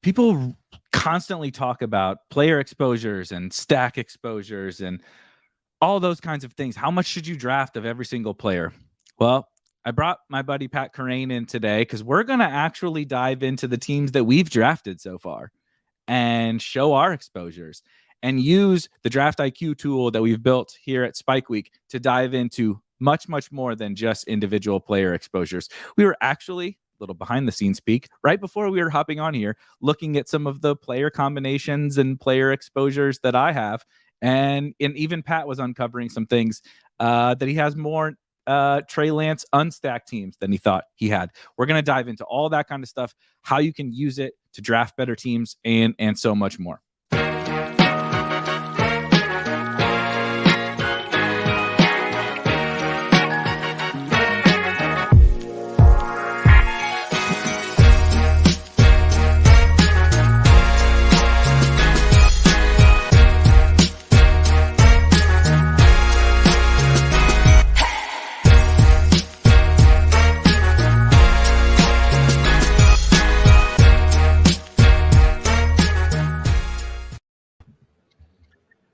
people constantly talk about player exposures and stack exposures and all those kinds of things. How much should you draft of every single player? Well, I brought my buddy Pat Kerrane in today because we're going to actually dive into the teams that we've drafted so far and show our exposures and use the DraftIQ tool that we've built here at Spike Week to dive into much, much more than just individual player exposures. We were actually a little behind the scenes peek right before we were hopping on here, looking at some of the player combinations and player exposures that I have. And even Pat was uncovering some things that he has more Trey Lance unstacked teams than he thought he had. We're going to dive into all that kind of stuff, how you can use it to draft better teams, and so much more.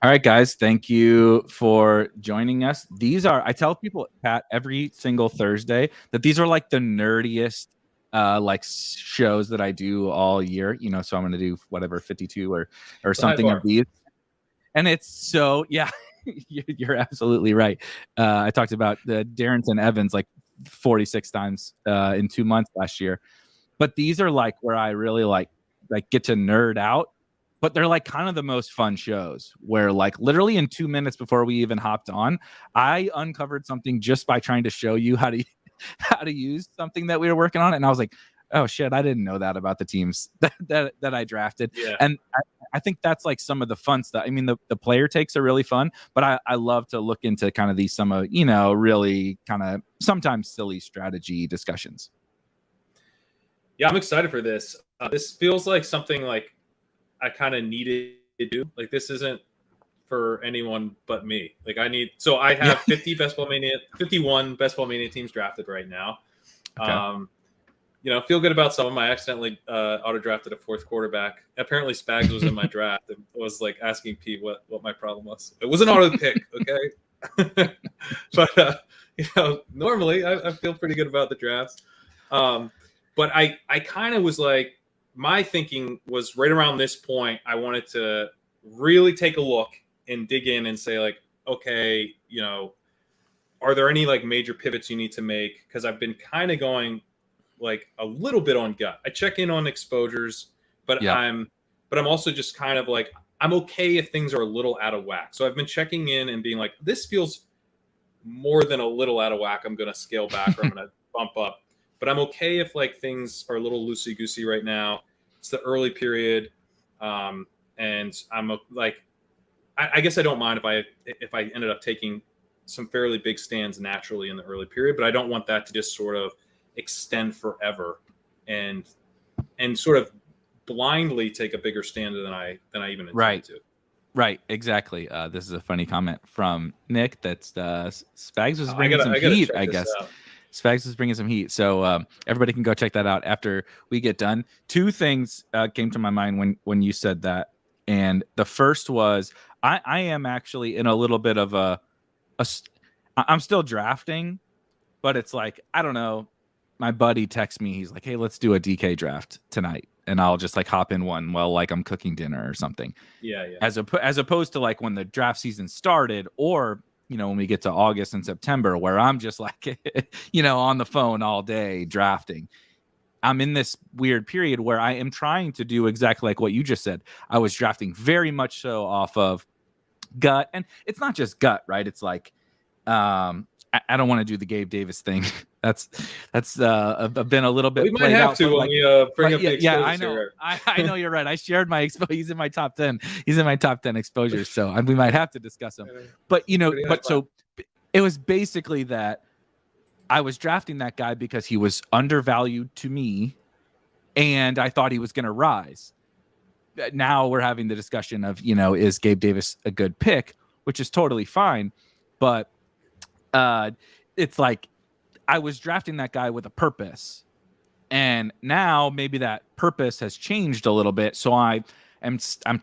All right, guys, thank you for joining us. These are, I tell people, Pat, every single Thursday that these are like the nerdiest like shows that I do all year, so I'm going to do whatever, 52 or something of these. And it's so, yeah, you're absolutely right. I talked about the Darrington Evans like 46 times in 2 months last year. But these are like where I really like get to nerd out. But they're like kind of the most fun shows where like literally in 2 minutes before we even hopped on, I uncovered something just by trying to show you how to use something that we were working on. And I was like, oh shit, I didn't know that about the teams that I drafted. Yeah. And I think that's like some of the fun stuff. I mean, the player takes are really fun, but I love to look into kind of these, some of, really kind of sometimes silly strategy discussions. Yeah, I'm excited for this. This feels like something like I kind of needed to do. Like, this isn't for anyone but me. Like, I have 51 Best Ball Mania teams drafted right now. Okay. Feel good about some of them. I accidentally auto drafted a fourth quarterback. Apparently Spags was in my draft and was like asking Pete what my problem was. It was an auto pick. Okay. But normally I feel pretty good about the drafts. But I kind of was like, my thinking was right around this point, I wanted to really take a look and dig in and say, like, okay, are there any like major pivots you need to make? Because I've been kind of going like a little bit on gut. I check in on exposures, but I'm also just kind of like, I'm okay if things are a little out of whack. So I've been checking in and being like, this feels more than a little out of whack. I'm going to scale back or I'm going to bump up. But I'm okay if like things are a little loosey-goosey right now. It's the early period, and I'm like, I guess I don't mind if I ended up taking some fairly big stands naturally in the early period, but I don't want that to just sort of extend forever and sort of blindly take a bigger stand than I even intended to. Right, exactly. This is a funny comment from Nick. That's Spags was bringing some heat, I guess. Spags is bringing some heat, so everybody can go check that out after we get done. Two things came to my mind when you said that, and the first was I am actually in a little bit of I'm still drafting, but it's like, I don't know. My buddy texts me. He's like, "Hey, let's do a DK draft tonight," and I'll just like hop in one while like I'm cooking dinner or something. Yeah. As opposed to like when the draft season started, or when we get to August and September, where I'm just like, on the phone all day drafting. I'm in this weird period where I am trying to do exactly like what you just said. I was drafting very much so off of gut, and it's not just gut, right? It's like, I don't want to do the Gabe Davis thing. That's been a little bit. We might have to when we bring up the exposure. Yeah, I know. I know you're right. I shared my exposure. He's in my top 10. He's in my top 10 exposures. So we might have to discuss him. But so it was basically that I was drafting that guy because he was undervalued to me, and I thought he was going to rise. Now we're having the discussion of is Gabe Davis a good pick, which is totally fine, but it's like I was drafting that guy with a purpose, And now maybe that purpose has changed a little bit. So I'm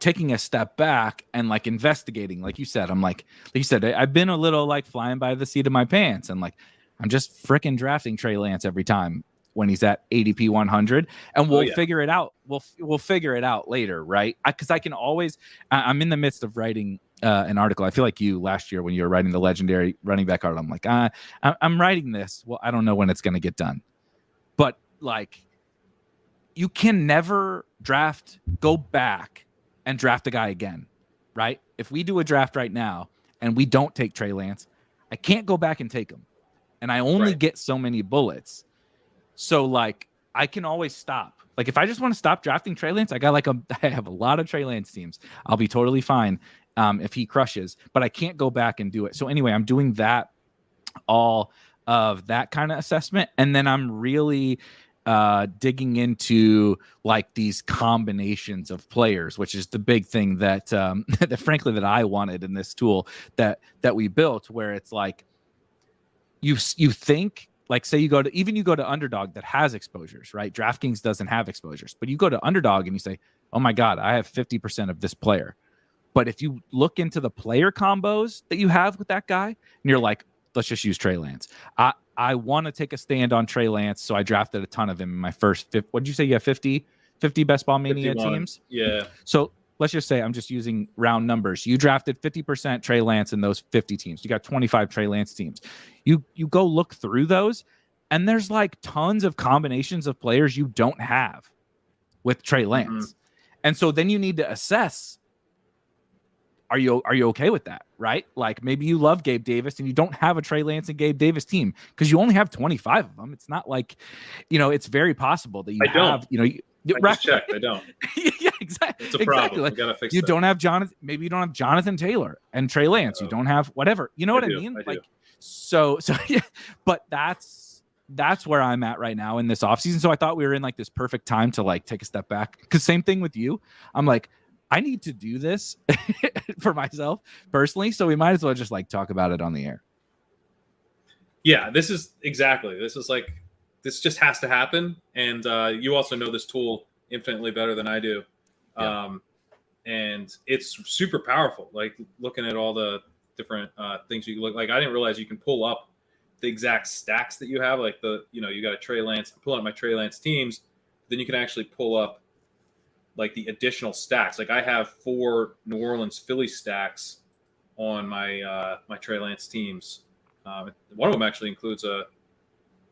taking a step back and like investigating. Like you said, I've been a little like flying by the seat of my pants, and like I'm just freaking drafting Trey Lance every time when he's at ADP 100, and we'll figure it out. We'll figure it out later, right? Because I can always. I'm in the midst of writing an article. I feel like you last year when you were writing the legendary running back article. I'm like, I'm writing this. Well, I don't know when it's going to get done, but like, you can never go back and draft a guy again, right? If we do a draft right now and we don't take Trey Lance, I can't go back and take him, and I only get so many bullets. So like, I can always stop. Like, if I just want to stop drafting Trey Lance, I have a lot of Trey Lance teams. I'll be totally fine if he crushes, but I can't go back and do it. So anyway, I'm doing that, all of that kind of assessment, and then I'm really digging into like these combinations of players, which is the big thing that that frankly that I wanted in this tool that we built, where it's like you think, like, say you go to Underdog that has exposures, right? DraftKings doesn't have exposures, but you go to Underdog and you say, oh my God, I have 50% of this player. But if you look into the player combos that you have with that guy, and you're like, let's just use Trey Lance. I want to take a stand on Trey Lance, so I drafted a ton of him in my first. What did you say? You have 50 Best Ball Mania 51 teams? Yeah. So let's just say, I'm just using round numbers. You drafted 50% Trey Lance in those 50 teams. You got 25 Trey Lance teams. You go look through those, and there's like tons of combinations of players you don't have with Trey Lance. Mm-hmm. And so then you need to assess, are you okay with that, right? Like, maybe you love Gabe Davis and you don't have a Trey Lance and Gabe Davis team because you only have 25 of them. It's not like, it's very possible that you have, I just checked. I don't. Yeah, exactly. It's a problem. Like, we gotta fix you that. Don't have Jonathan. Maybe you don't have Jonathan Taylor and Trey Lance. You don't have whatever. You know what I mean? Like, so yeah. But that's where I'm at right now in this offseason. So I thought we were in like this perfect time to like take a step back. Because same thing with you. I'm like, I need to do this for myself personally, so we might as well just like talk about it on the air. Yeah, this is like, this just has to happen. And you also know this tool infinitely better than I do. Yeah. And it's super powerful. Like, looking at all the different things you look like, I didn't realize you can pull up the exact stacks that you have. Like you got a Trey Lance, I'm pulling up my Trey Lance teams. Then you can actually pull up like the additional stacks. Like, I have 4 New Orleans Philly stacks on my my Trey Lance teams. One of them actually includes a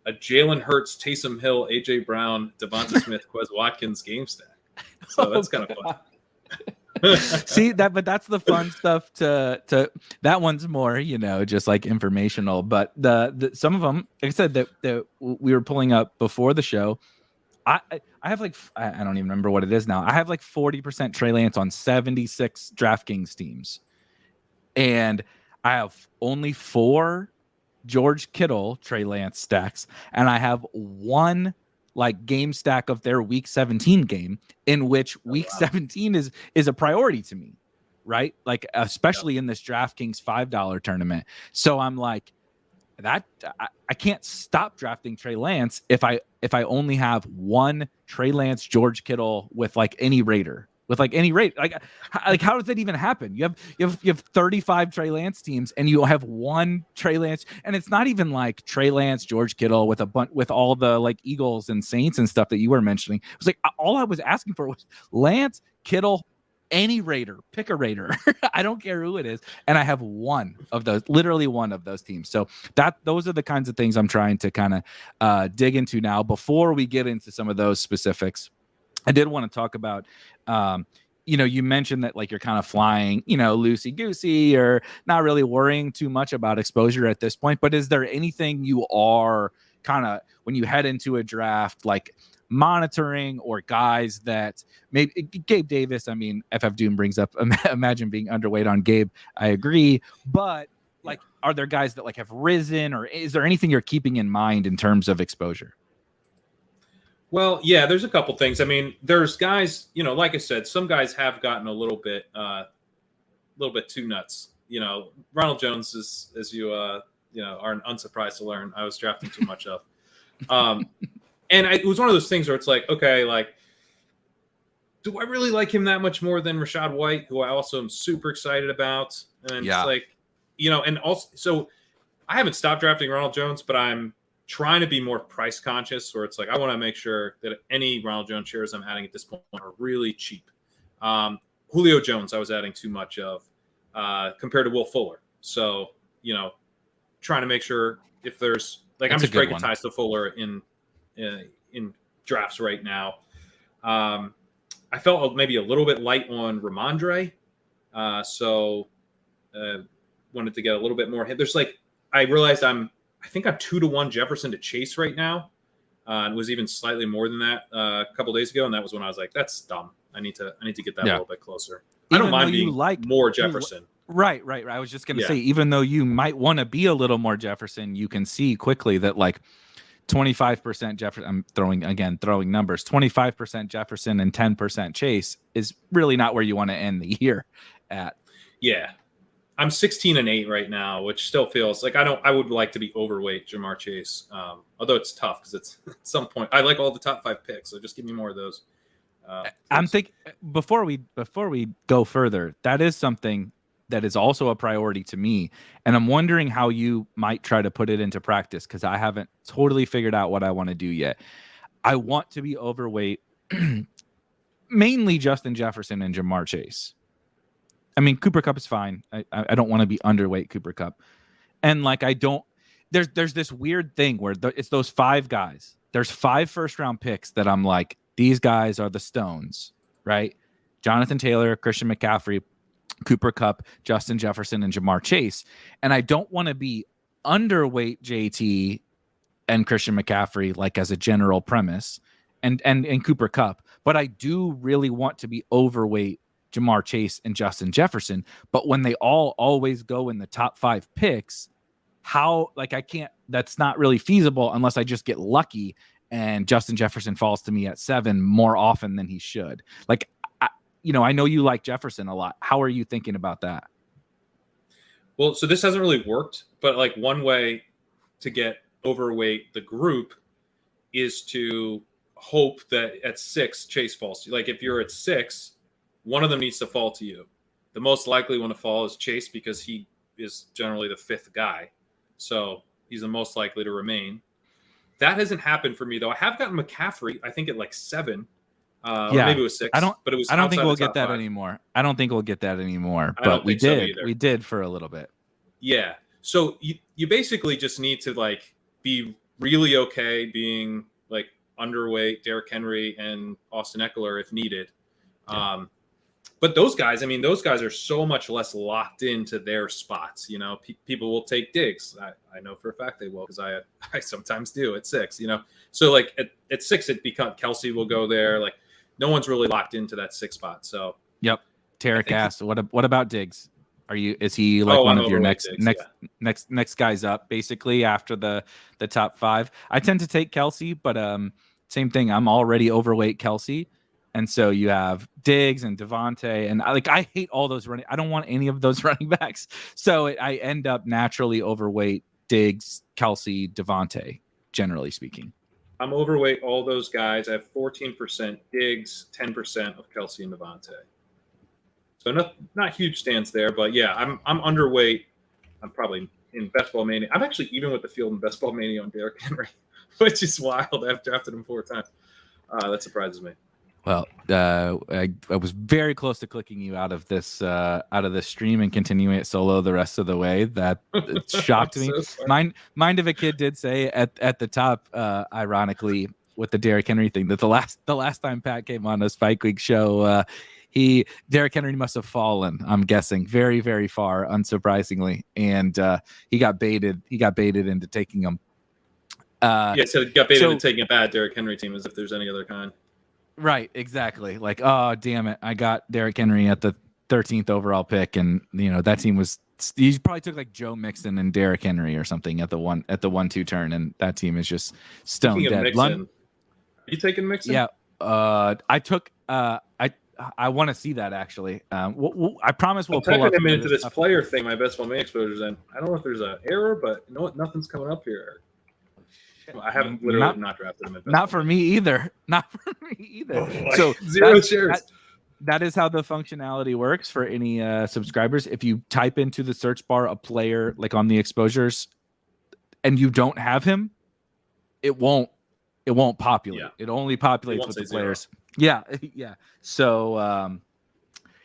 Jalen Hurts, Taysom Hill, AJ Brown, Devonta Smith, Quez Watkins game stack. So that's kind of fun. See that, but that's the fun stuff. To that one's more, just like informational. But the some of them, like I said, that we were pulling up before the show. I have like, I don't even remember what it is now. I have like 40% Trey Lance on 76 DraftKings teams. And I have only 4 George Kittle Trey Lance stacks. And I have 1 like game stack of their week 17 game, in which week 17 is a priority to me, right? Like, especially in this DraftKings $5 tournament. So I'm like, that I can't stop drafting Trey Lance if I only have 1 Trey Lance George Kittle with like any Raider. Like, how does that even happen? You have 35 Trey Lance teams and you have 1 Trey Lance, and it's not even like Trey Lance George Kittle with a bunch with all the like Eagles and Saints and stuff that you were mentioning. It was like, all I was asking for was Lance, Kittle, any Raider, pick a Raider. I don't care who it is. And I have 1 of those, literally 1 of those teams. So those are the kinds of things I'm trying to kind of dig into now. Before we get into some of those specifics, I did want to talk about, you mentioned that like you're kind of flying, loosey goosey, or not really worrying too much about exposure at this point. But is there anything you are kind of, when you head into a draft, like monitoring, or guys that maybe Gabe Davis? I mean, FF Doom brings up, imagine being underweight on Gabe. I agree. But like, are there guys that like have risen, or is there anything you're keeping in mind in terms of exposure? Well, yeah, there's a couple things. I mean, there's guys, like I said, some guys have gotten a little bit too nuts. Ronald Jones is, as you are unsurprised to learn, I was drafting too much of. And it was one of those things where it's like, okay, like, do I really like him that much more than Rachaad White, who I also am super excited about? And it's like, and also, so I haven't stopped drafting Ronald Jones, but I'm trying to be more price conscious, where it's like, I want to make sure that any Ronald Jones shares I'm adding at this point are really cheap. Julio Jones, I was adding too much of compared to Will Fuller. So, trying to make sure if there's like, I'm just breaking ties to Fuller in drafts right now. I felt maybe a little bit light on Ramondre. So wanted to get a little bit more hit. There's like, I realized I think I'm 2-1 Jefferson to Chase right now. It was even slightly more than that a couple days ago. And that was when I was like, that's dumb. I need to get that a little bit closer. Even I don't mind being more Jefferson. Right. I was just going to say, even though you might want to be a little more Jefferson, you can see quickly that like 25% Jefferson, I'm throwing numbers, 25% Jefferson and 10% Chase is really not where you want to end the year at. Yeah. I'm 16-8 right now, which still feels like I would like to be overweight Jamar Chase. Although it's tough because it's at some point, I like all the top 5 picks. So just give me more of those. I'm thinking before we go further, that is something that is also a priority to me. And I'm wondering how you might try to put it into practice, because I haven't totally figured out what I want to do yet. I want to be overweight, mainly Justin Jefferson and Jamar Chase. I mean, Cooper Kupp is fine. I don't want to be underweight Cooper Kupp. And like, there's this weird thing where it's those 5 guys. There's 5 first-round picks that I'm like, these guys are the stones, right? Jonathan Taylor, Christian McCaffrey, Cooper Kupp, Justin Jefferson, and Jamar Chase. And I don't want to be underweight JT and Christian McCaffrey, like as a general premise, and Cooper Kupp. But I do really want to be overweight Jamar Chase and Justin Jefferson. But when they all always go in the top 5 picks, that's not really feasible unless I just get lucky and Justin Jefferson falls to me at 7 more often than he should. Like, I know you like Jefferson a lot. How are you thinking about that? Well, so this hasn't really worked, but like one way to get overweight the group is to hope that at 6 Chase falls to you. Like if you're at 6, one of them needs to fall to you. The most likely one to fall is Chase because he is generally the 5th guy. So he's the most likely to remain. That hasn't happened for me though. I have gotten McCaffrey, I think at like 7. Or maybe it was 6. I don't think we'll get that 5. anymore. But we did. We did for a little bit. Yeah. So you basically just need to like be really okay being like underweight Derrick Henry and Austin Eckler if needed. Yeah. But those guys are so much less locked into their spots. People will take Diggs. I know for a fact they will because I sometimes do at 6. So like at 6 it becomes Kelsey will go there. Like no one's really locked into that 6 spot. So yep. Tarek asked, what about Diggs? Is he like one of your next guys up basically after the top 5? I tend to take Kelsey, but same thing. I'm already overweight Kelsey. And so you have Diggs and Devontae, and I hate all those running. I don't want any of those running backs. So I end up naturally overweight Diggs, Kelsey, Devontae, generally speaking. I'm overweight all those guys. I have 14% Diggs, 10% of Kelsey and Devontae. So not huge stance there, but yeah, I'm underweight. I'm probably in Best Ball Mania. I'm actually even with the field in Best Ball Mania on Derrick Henry, which is wild. I've drafted him 4 times. That surprises me. Well, I was very close to clicking you out of this stream and continuing it solo the rest of the way. That shocked me. Mind of a Kid did say at the top, ironically, with the Derrick Henry thing, that the last time Pat came on a Spike Week show, Derrick Henry must have fallen. I'm guessing very, very far, unsurprisingly, and he got baited. He got baited into taking him. So he got baited into taking a bad Derrick Henry team, as if there's any other kind. Right, exactly. Like, oh, damn it. I got Derrick Henry at the 13th overall pick, and that team was he probably took like Joe Mixon and Derrick Henry or something at the 1-2 turn, and that team is just stone dead. Are you taking Mixon? Yeah. I took I want to see that actually. I promise we'll pull up him into this player thing. My Best Ball Mania Exposure, and I don't know if there's an error, but nothing's coming up here. I have literally not drafted him. Not for me either. Not for me either. Oh, so 0 shares. That is how the functionality works for any subscribers. If you type into the search bar a player like on the exposures and you don't have him, it won't populate. Yeah. It only populates with the players. 0. Yeah. So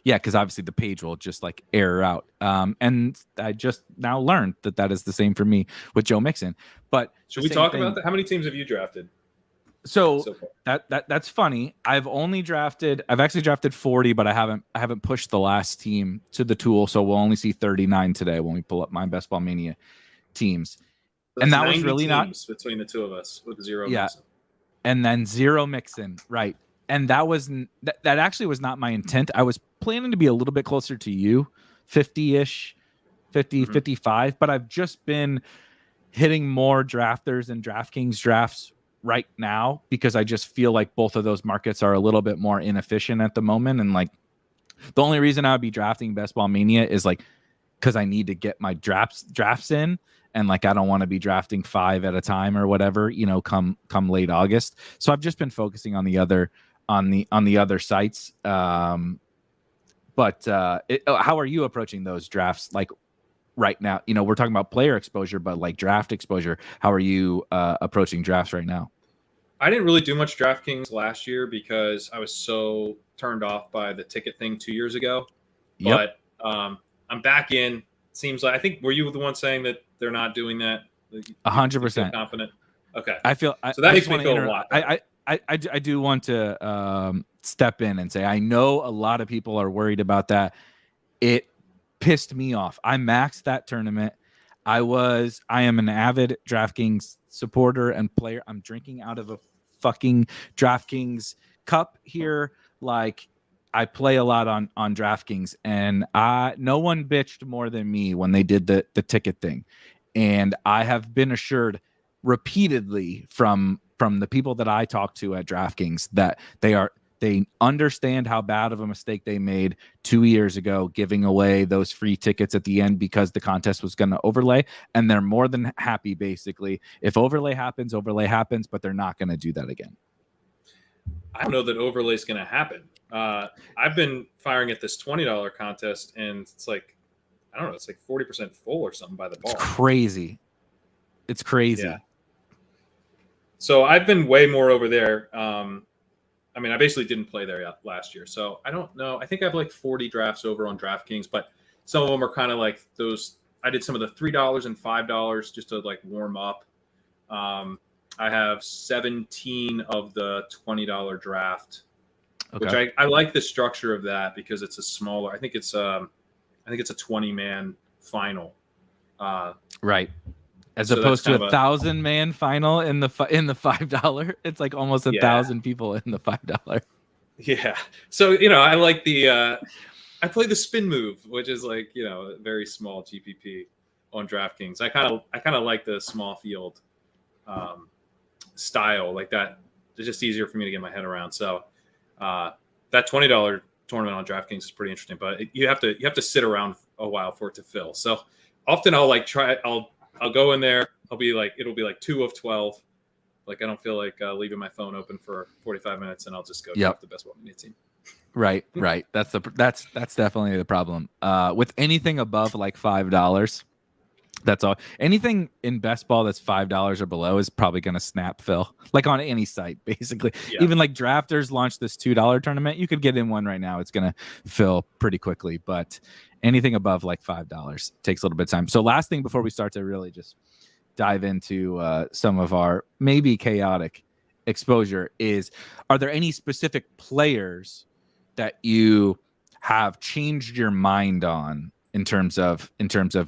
because obviously the page will just like error out. And I just now learned that is the same for me with Joe Mixon. But should we talk about that? How many teams have you drafted? So that's funny. I've actually drafted 40, but I haven't pushed the last team to the tool. So we'll only see 39 today when we pull up my Best Ball Mania teams. That's and that was really not between the two of us with 0 Mixon. And then 0 Mixon, right? And that actually was not my intent. I was planning to be a little bit closer to you, 50-ish, 50, 55. But I've just been hitting more drafters and DraftKings drafts right now because I just feel like both of those markets are a little bit more inefficient at the moment. And like the only reason I would be drafting Best Ball Mania is like because I need to get my drafts in. And like I don't want to be drafting 5 at a time or whatever, come late August. So I've just been focusing on the other sites. But how are you approaching those drafts? Like right now, we're talking about player exposure, but like draft exposure. How are you approaching drafts right now? I didn't really do much DraftKings last year because I was so turned off by the ticket thing 2 years ago. Yep. But I'm back in. Seems like, I think, were you the one saying that they're not doing that? 100% confident. Okay. I feel so that makes me feel a lot better. I do want to step in and say I know a lot of people are worried about that. It pissed me off. I maxed that tournament. I am an avid DraftKings supporter and player. I'm drinking out of a fucking DraftKings cup here. Like I play a lot on DraftKings, and no one bitched more than me when they did the ticket thing. And I have been assured repeatedly from the people that I talk to at DraftKings that they understand how bad of a mistake they made 2 years ago, giving away those free tickets at the end because the contest was going to overlay. And they're more than happy, basically. If overlay happens, but they're not going to do that again. I don't know that overlay is going to happen. I've been firing at this $20 contest, and it's like, I don't know, it's like 40% full or something by the ball. It's crazy. Yeah. So I've been way more over there. I mean, I basically didn't play there last year, so I don't know. I think I have like 40 drafts over on DraftKings, but some of them are kind of like those. I did some of the $3 and $5 just to like warm up. I have 17 of the $20 draft, which I like the structure of that because it's a smaller. I think it's a 20-man final. Right. As opposed to a 1,000-man final in the $5, it's like almost 1,000 people in the $5. Yeah. So I like I play the spin move, which is like a very small GPP on DraftKings. I kind of like the small field style like that. It's just easier for me to get my head around. So that $20 tournament on DraftKings is pretty interesting, but you have to sit around a while for it to fill. So often I'll go in there. It'll be like 2 of 12. Like I don't feel like leaving my phone open for 45 minutes, and I'll just go draft the Best Ball Mania team. Right. That's definitely the problem. With anything above like $5, that's all. Anything in best ball that's $5 or below is probably going to snap fill. Like on any site, basically. Yeah. Even like Drafters launched this $2 tournament. You could get in one right now. It's going to fill pretty quickly, but anything above like $5 takes a little bit of time. So last thing before we start to really just dive into some of our maybe chaotic exposure is, are there any specific players that you have changed your mind on in terms of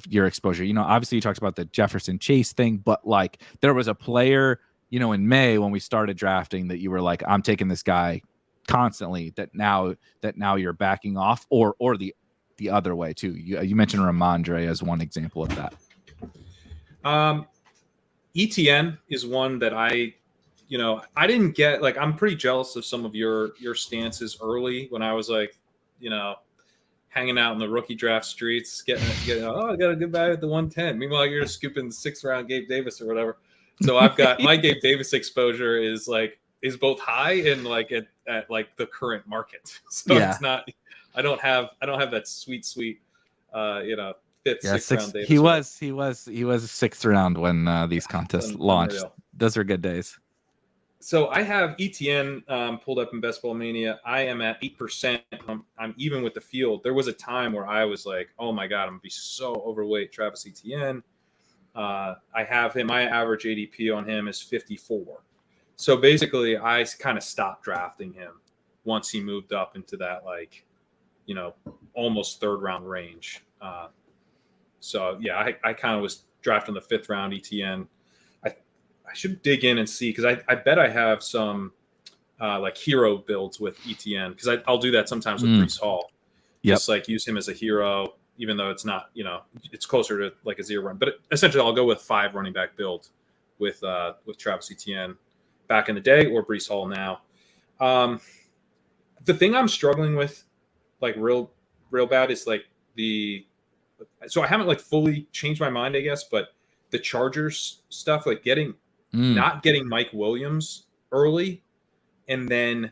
your exposure? Obviously you talked about the Jefferson Chase thing, but like there was a player, in May when we started drafting that you were like, I'm taking this guy constantly, that now you're backing off, or the other way too. You mentioned Ramondre as one example of that. ETN is one that I didn't get. Like, I'm pretty jealous of some of your stances early when I was like, hanging out in the rookie draft streets, getting I got a good guy at the 110. Meanwhile, you're scooping the 6th round Gabe Davis or whatever. So I've got my Gabe Davis exposure is both high and like at like the current market. So it's not. I don't have that sweet fifth, sixth round Davis. He was sixth round when these contests launched. Unreal. Those are good days. So I have ETN pulled up in Best Ball Mania. I am at 8%. I'm even with the field. There was a time where I was like, oh my God, I'm going to be so overweight Travis Etienne. I have him. My average ADP on him is 54. So basically, I kind of stopped drafting him once he moved up into that, almost third round range. So yeah, I kind of was drafting the fifth round ETN. I should dig in and see because I bet I have some hero builds with ETN because I'll do that sometimes with Breece Hall. Just use him as a hero, even though it's not, it's closer to like a 0 run. But essentially, I'll go with 5 running back build with Travis Etienne back in the day or Breece Hall now. The thing I'm struggling with, like real bad, is like so I haven't like fully changed my mind, I guess, but the Chargers stuff, like not getting Mike Williams early and then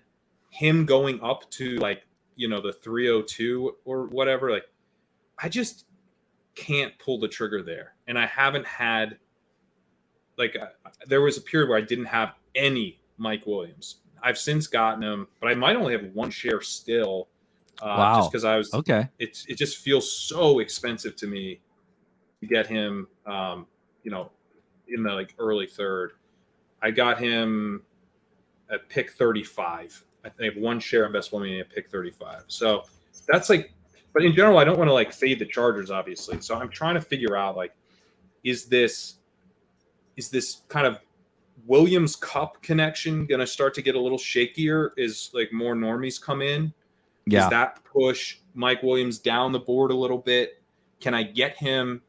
him going up to the 302 or whatever, like I just can't pull the trigger there. And I haven't had there was a period where I didn't have any Mike Williams. I've since gotten him, but I might only have 1 share still. Wow. Just because I was okay. It just feels so expensive to me to get him, in the early third. I got him at pick 35. I have 1 share in Best Ball Mania at pick 35. So that's but in general, I don't want to fade the Chargers, obviously. So I'm trying to figure out is this kind of Williams Cup connection going to start to get a little shakier? Is more normies come in? Yeah. Does that push Mike Williams down the board a little bit? Can I get him?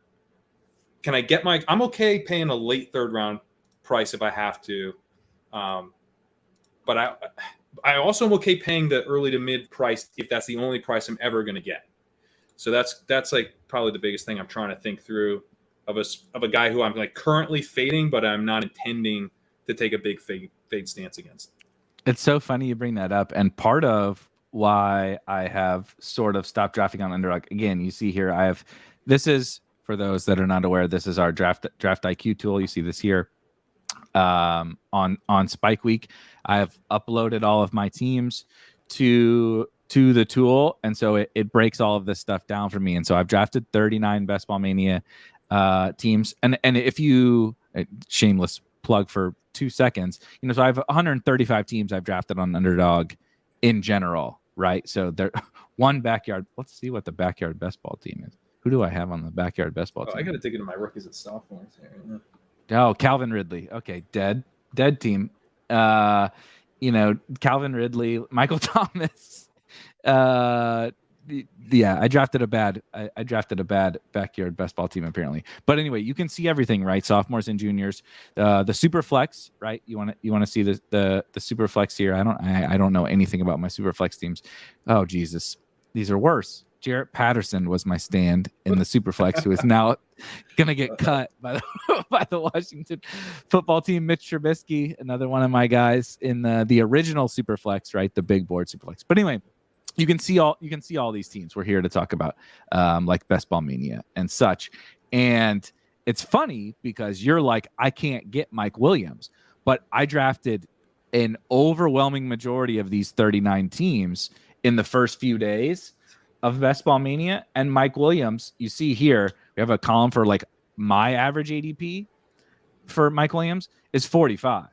Can I get Mike? I'm okay paying a late third round price if I have to. But I also am okay paying the early to mid price if that's the only price I'm ever going to get. So that's probably the biggest thing I'm trying to think through of a guy who I'm currently fading, but I'm not intending to take a big fade stance against. It's so funny you bring that up. And part of why I have sort of stopped drafting on Underdog. Again, you see here, this is, for those that are not aware, this is our DraftIQ tool. You see this here on Spike Week. I have uploaded all of my teams to the tool, and so it breaks all of this stuff down for me. And so I've drafted 39 Best Ball Mania teams. And if you, shameless plug for 2 seconds, so I have 135 teams I've drafted on Underdog in general. Right. So there one backyard. Let's see what the backyard best ball team is. Who do I have on the backyard best ball team? I got to dig into my rookies and sophomores here. Oh, Calvin Ridley. Okay. Dead team. Calvin Ridley, Michael Thomas. I drafted a bad backyard best ball team apparently. But anyway, you can see everything, right? Sophomores and juniors, the super flex, right? You want to see the super flex here. I don't know anything about my super flex teams. Oh Jesus, these are worse. Jarrett Patterson was my stand in the super flex, who is now gonna get cut by the Washington football team. Mitch Trubisky, another one of my guys in the original super flex, right? The big board super flex. But anyway, you can see all these teams. We're here to talk about Best Ball Mania and such. And it's funny because you're like, I can't get Mike Williams, but I drafted an overwhelming majority of these 39 teams in the first few days of Best Ball Mania. And Mike Williams, you see here, we have a column for my average ADP for Mike Williams is 45.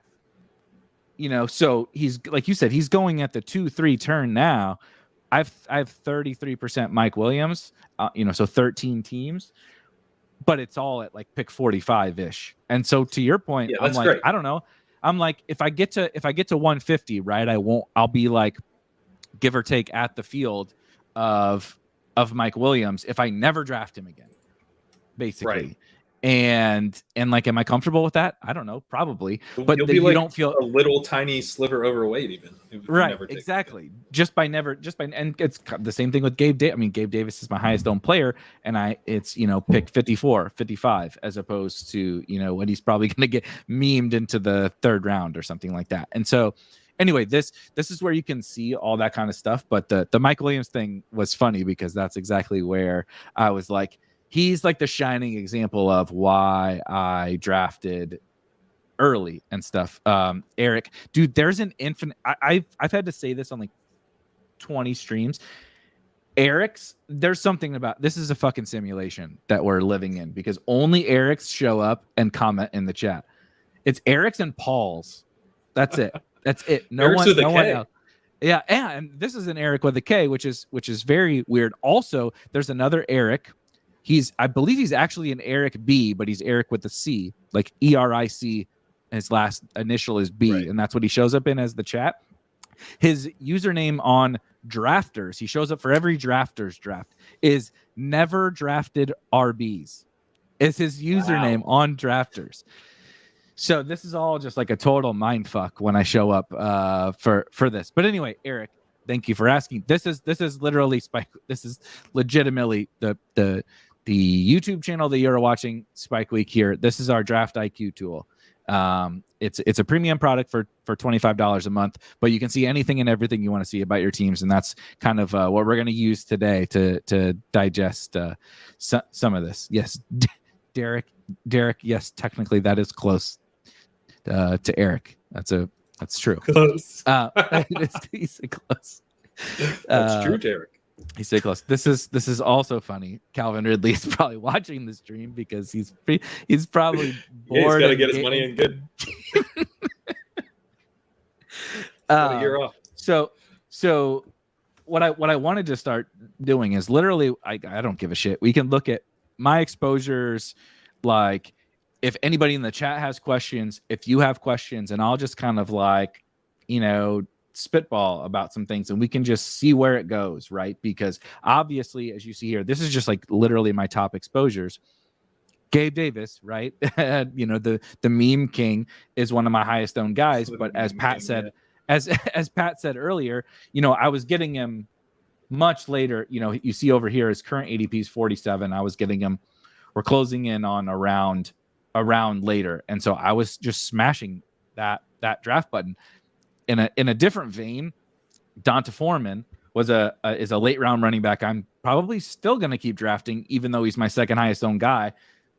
So he's, like you said, he's going at the 2-3 turn now. I have 33% Mike Williams, so 13 teams, but it's all at pick 45-ish. And so to your point, I'm like, great. I don't know. I'm like, if I get to 150, right, I'll be give or take at the field of Mike Williams if I never draft him again, basically. And like, am I comfortable with that? I don't know, probably. But you'll be you like don't feel a little tiny sliver overweight, even if right. You never take exactly. it. And it's the same thing with Gabe Davis. I mean, Gabe Davis is my highest owned player, and it's pick 54, 55, as opposed to what he's probably going to get memed into the third round or something like that. And so, anyway, this is where you can see all that kind of stuff. But the Mike Williams thing was funny because that's exactly where I was like, he's like the shining example of why I drafted early and stuff. Erik, dude, there's an infinite. I've had to say this on like 20 streams. There's something about this is a fucking simulation that we're living in because only Eric's show up and comment in the chat. It's Eric's and Paul's. That's it. That's it. No one else. Yeah, and this is an Erik with a K, which is very weird. Also, there's another Erik. I believe he's actually an Erik B, but he's Erik with a C, like ERIC. His last initial is B, right. And that's what he shows up in as the chat. His username on Drafters, he shows up for every Drafters draft, is never drafted RBs. Is his username on Drafters. So this is all just like a total mindfuck when I show up for this. But anyway, Erik, thank you for asking. This is literally Spike. This is legitimately the YouTube channel that you're watching, Spike Week here. This is our DraftIQ tool. It's a premium product for $25 a month, but you can see anything and everything you want to see about your teams, and that's kind of what we're going to use today to digest some of this. Yes, Derek. Yes, technically that is close to Erik. That's true. Close. He's close. That's true, Derek. He said close. This is also funny. Calvin Ridley is probably watching the stream because he's probably bored. He's got to get his money in good. A year off. So what I wanted to start doing is literally I don't give a shit. We can look at my exposures, like if anybody in the chat has questions, if you have questions, and I'll just kind of like spitball about some things and we can just see where it goes, right? Because obviously, as you see here, this is just like literally my top exposures. Gabe Davis, right? The meme king is one of my highest owned guys, but as Pat said, as Pat said earlier, I was getting him much later. You see over here his current ADP is 47. I was getting him, we're closing in on around later, and so I was just smashing that draft button. In a different vein, Donta Foreman is a late round running back. I'm probably still going to keep drafting, even though he's my second highest owned guy,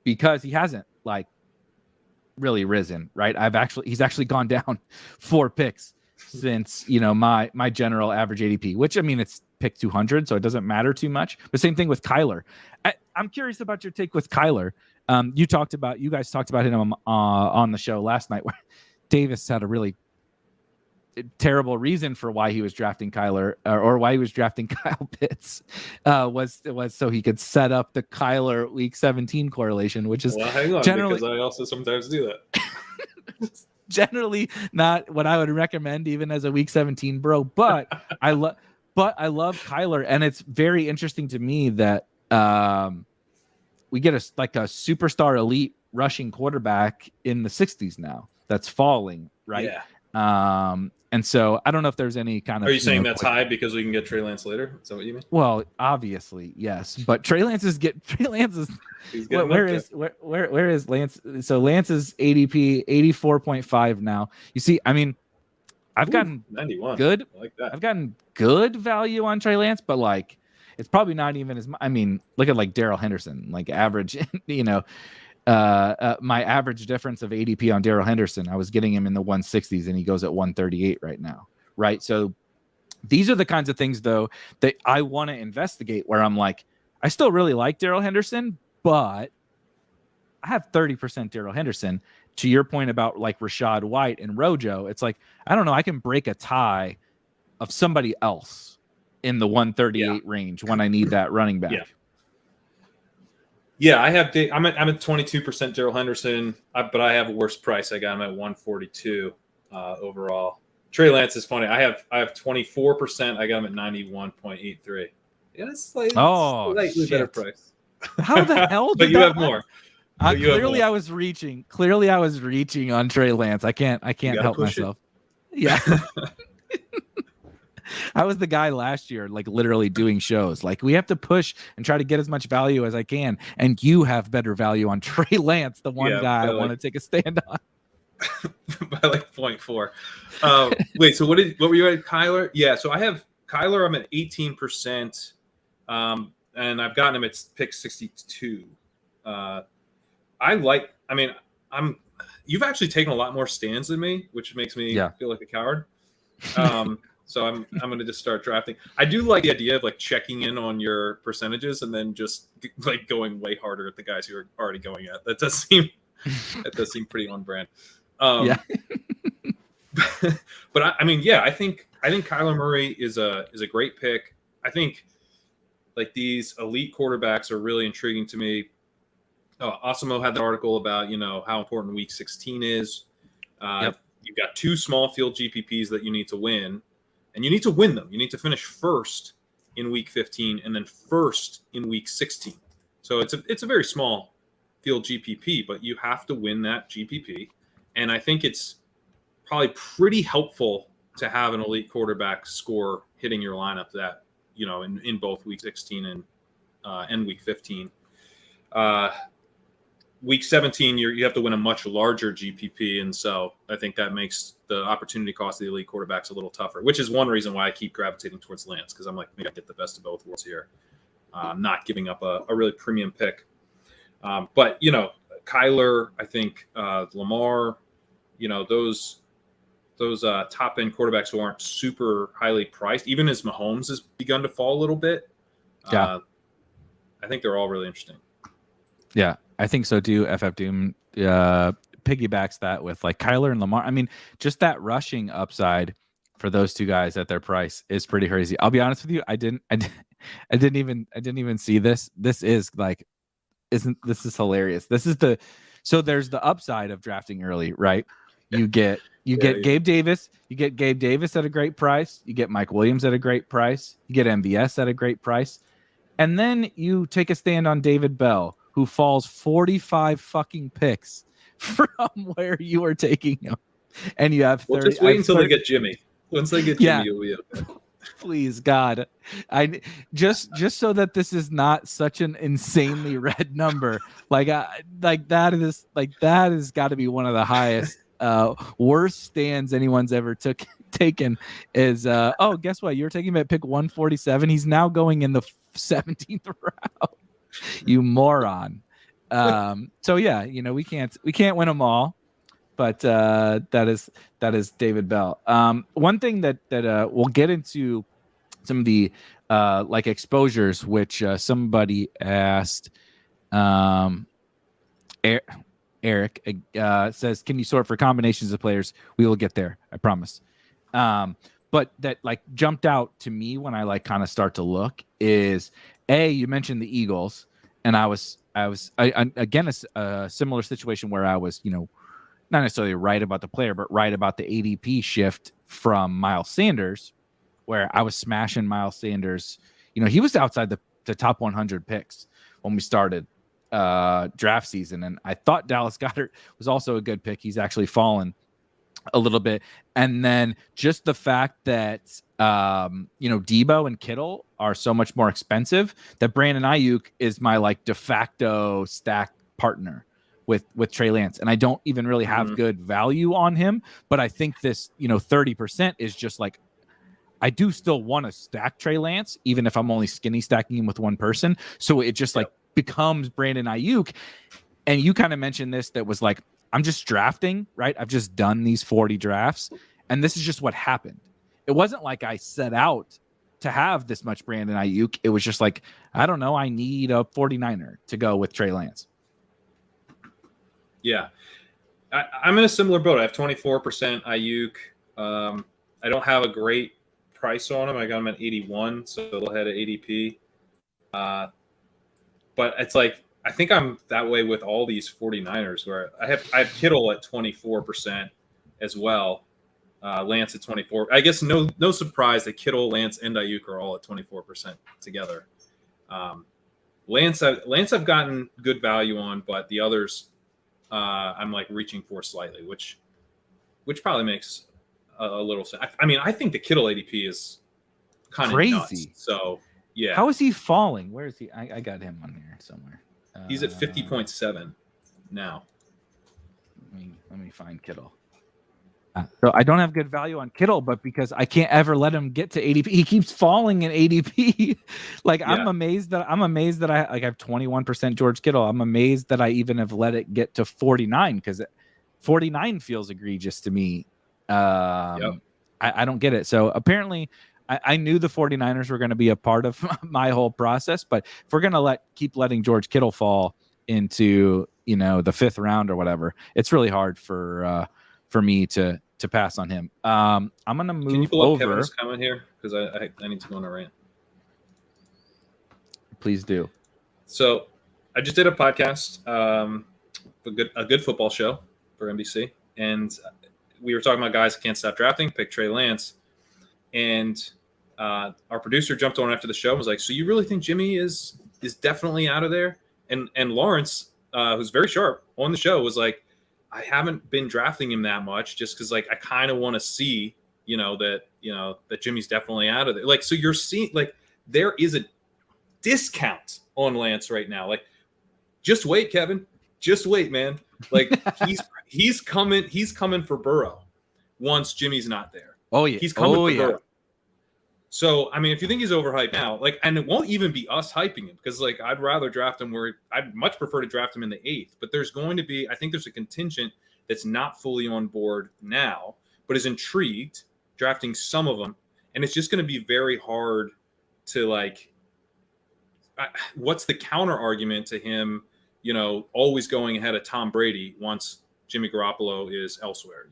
because he hasn't like really risen. Right? He's actually gone down 4 picks since my general average ADP, which I mean it's pick 200, so it doesn't matter too much. But same thing with Kyler. I'm curious about your take with Kyler. You guys talked about him on the show last night, where Davis had a really terrible reason for why he was drafting Kyler or why he was drafting Kyle Pitts was so he could set up the Kyler week 17 correlation, which is generally, because I also sometimes do that. Generally not what I would recommend even as a week 17 bro, but I love Kyler, and it's very interesting to me that we get a superstar elite rushing quarterback in the 60s now that's falling, right? Yeah. And so I don't know if there's any kind of. Are you saying that's high because we can get Trey Lance later? Is that what you mean? Well, obviously, yes. But Trey Lance is. Where is Lance? So Lance's ADP 84.5 now. You see, I mean, I've gotten 91. Good. I like that. I've gotten good value on Trey Lance, but like it's probably not even as. I mean, look at like Darrell Henderson, like average. My average difference of ADP on Darrell Henderson, I was getting him in the 160s and he goes at 138 right now. Right. So these are the kinds of things though that I want to investigate, where I'm like, I still really like Darrell Henderson, but I have 30% Darrell Henderson. To your point about like Rachaad White and Rojo, it's like, I don't know, I can break a tie of somebody else in the 138 range when I need that running back. Yeah, I'm at 22% Darrell Henderson, but I have a worse price. I got him at 142 overall. Trey Lance is funny. I have 24%. I got him at 91.83. Yeah, it's slightly better price. How the hell? But you have more. Clearly, I was reaching. Clearly, I was reaching on Trey Lance. I can't help myself. Yeah. I was the guy last year, like literally doing shows. Like we have to push and try to get as much value as I can. And you have better value on Trey Lance, the one guy I want to take a stand on. By like 0.4. Wait, so what were you at, Kyler? Yeah, so I have Kyler. I'm at 18%, and I've gotten him at pick 62. You've actually taken a lot more stands than me, which makes me feel like a coward. So I'm going to just start drafting. I do like the idea of like checking in on your percentages and then just like going way harder at the guys who are already going at. That does seem pretty on brand. But I think Kyler Murray is a great pick. I think like these elite quarterbacks are really intriguing to me. Osimo had the article about how important Week 16 is. You've got 2 small field GPPs that you need to win, and you need to win them. You need to finish first in Week 15 and then first in Week 16. So it's a very small field GPP, but you have to win that GPP. And I think it's probably pretty helpful to have an elite quarterback score hitting your lineup that, in both Week 16 and Week 15. Week 17, you have to win a much larger GPP, and so I think that makes the opportunity cost of the elite quarterbacks a little tougher, which is one reason why I keep gravitating towards Lance, because I'm like, maybe I get the best of both worlds here. Not giving up a really premium pick. But, Kyler, I think Lamar, those top-end quarterbacks who aren't super highly priced, even as Mahomes has begun to fall a little bit, I think they're all really interesting. Yeah, I think so too. FF Doom piggybacks that with like Kyler and Lamar. I mean, just that rushing upside for those 2 guys at their price is pretty crazy. I'll be honest with you, I didn't even see this. This is hilarious. So there's the upside of drafting early, right? You get Gabe Davis. You get Gabe Davis at a great price. You get Mike Williams at a great price. You get MVS at a great price. And then you take a stand on David Bell, who falls 45 fucking picks from where you are taking him. And you have 30. Well, just wait until they get Jimmy. Once they get Jimmy, you'll be okay. Please, God. I just so that this is not such an insanely red number. That has got to be one of the highest worst stands anyone's ever taken is guess what? You're taking him at pick 147. He's now going in the 17th round. You moron. So yeah, we can't win them all, but that is David Bell. One thing that we'll get into some of the like exposures, which somebody asked. Eric says, can you sort for combinations of players? We will get there, I promise. But that like jumped out to me when I like kind of start to look is you mentioned the Eagles, and I was again a similar situation where I was not necessarily right about the player, but right about the ADP shift from Miles Sanders, where I was smashing Miles Sanders. He was outside the top 100 picks when we started draft season, and I thought Dallas Goedert was also a good pick. He's actually fallen a little bit, and then just the fact that Debo and Kittle are so much more expensive that Brandon Ayuk is my like de facto stack partner with Trey Lance, and I don't even really have good value on him, but I think this 30% is just like I do still want to stack Trey Lance even if I'm only skinny stacking him with one person, so it just like becomes Brandon Ayuk. And you kind of mentioned this, that was like, I'm just drafting, right? I've just done these 40 drafts, and this is just what happened. It wasn't like I set out to have this much Brandon Ayuk. It was just like, I don't know, I need a 49er to go with Trey Lance. Yeah. I'm in a similar boat. I have 24% Ayuk. I don't have a great price on him. I got him at 81, so a little ahead of ADP. But it's like, I think I'm that way with all these 49ers, where I have Kittle at 24% as well. Lance at 24. I guess no surprise that Kittle, Lance, and Ayuk are all at 24% together. Lance I've gotten good value on, but the others I'm like reaching for slightly, which probably makes a little sense. I mean, I think the Kittle ADP is kind of crazy. Nuts, so yeah. How is he falling? Where is he? I got him on here somewhere. He's at 50.7 now. Let me find Kittle. So I don't have good value on Kittle, but because I can't ever let him get to ADP, he keeps falling in ADP. Like I'm amazed that I have 21% George Kittle. I'm amazed that I even have let it get to 49 because 49 feels egregious to me. I don't get it. So apparently I knew the 49ers were going to be a part of my whole process, but if we're going to keep letting George Kittle fall into, the 5th round or whatever, it's really hard for me to pass on him. I'm going to move over. Can you pull up Kevin's comment here? Because I need to go on a rant. Please do. So I just did a podcast, a good football show for NBC. And we were talking about guys who can't stop drafting, pick Trey Lance. And our producer jumped on after the show and was like, so you really think Jimmy is definitely out of there? And Lawrence, who's very sharp on the show, was like, I haven't been drafting him that much just because like I kind of want to see, that Jimmy's definitely out of there. Like, so you're seeing like there is a discount on Lance right now. Like, just wait, Kevin. Just wait, man. Like he's coming for Burrow once Jimmy's not there. Oh yeah. He's coming for Burrow. So, I mean, if you think he's overhyped now, like, and it won't even be us hyping him because, like, I'd rather draft him I'd much prefer to draft him in the 8th. But there's going to be, I think there's a contingent that's not fully on board now, but is intrigued, drafting some of them. And it's just going to be very hard to, like, what's the counter argument to him, always going ahead of Tom Brady once Jimmy Garoppolo is elsewhere,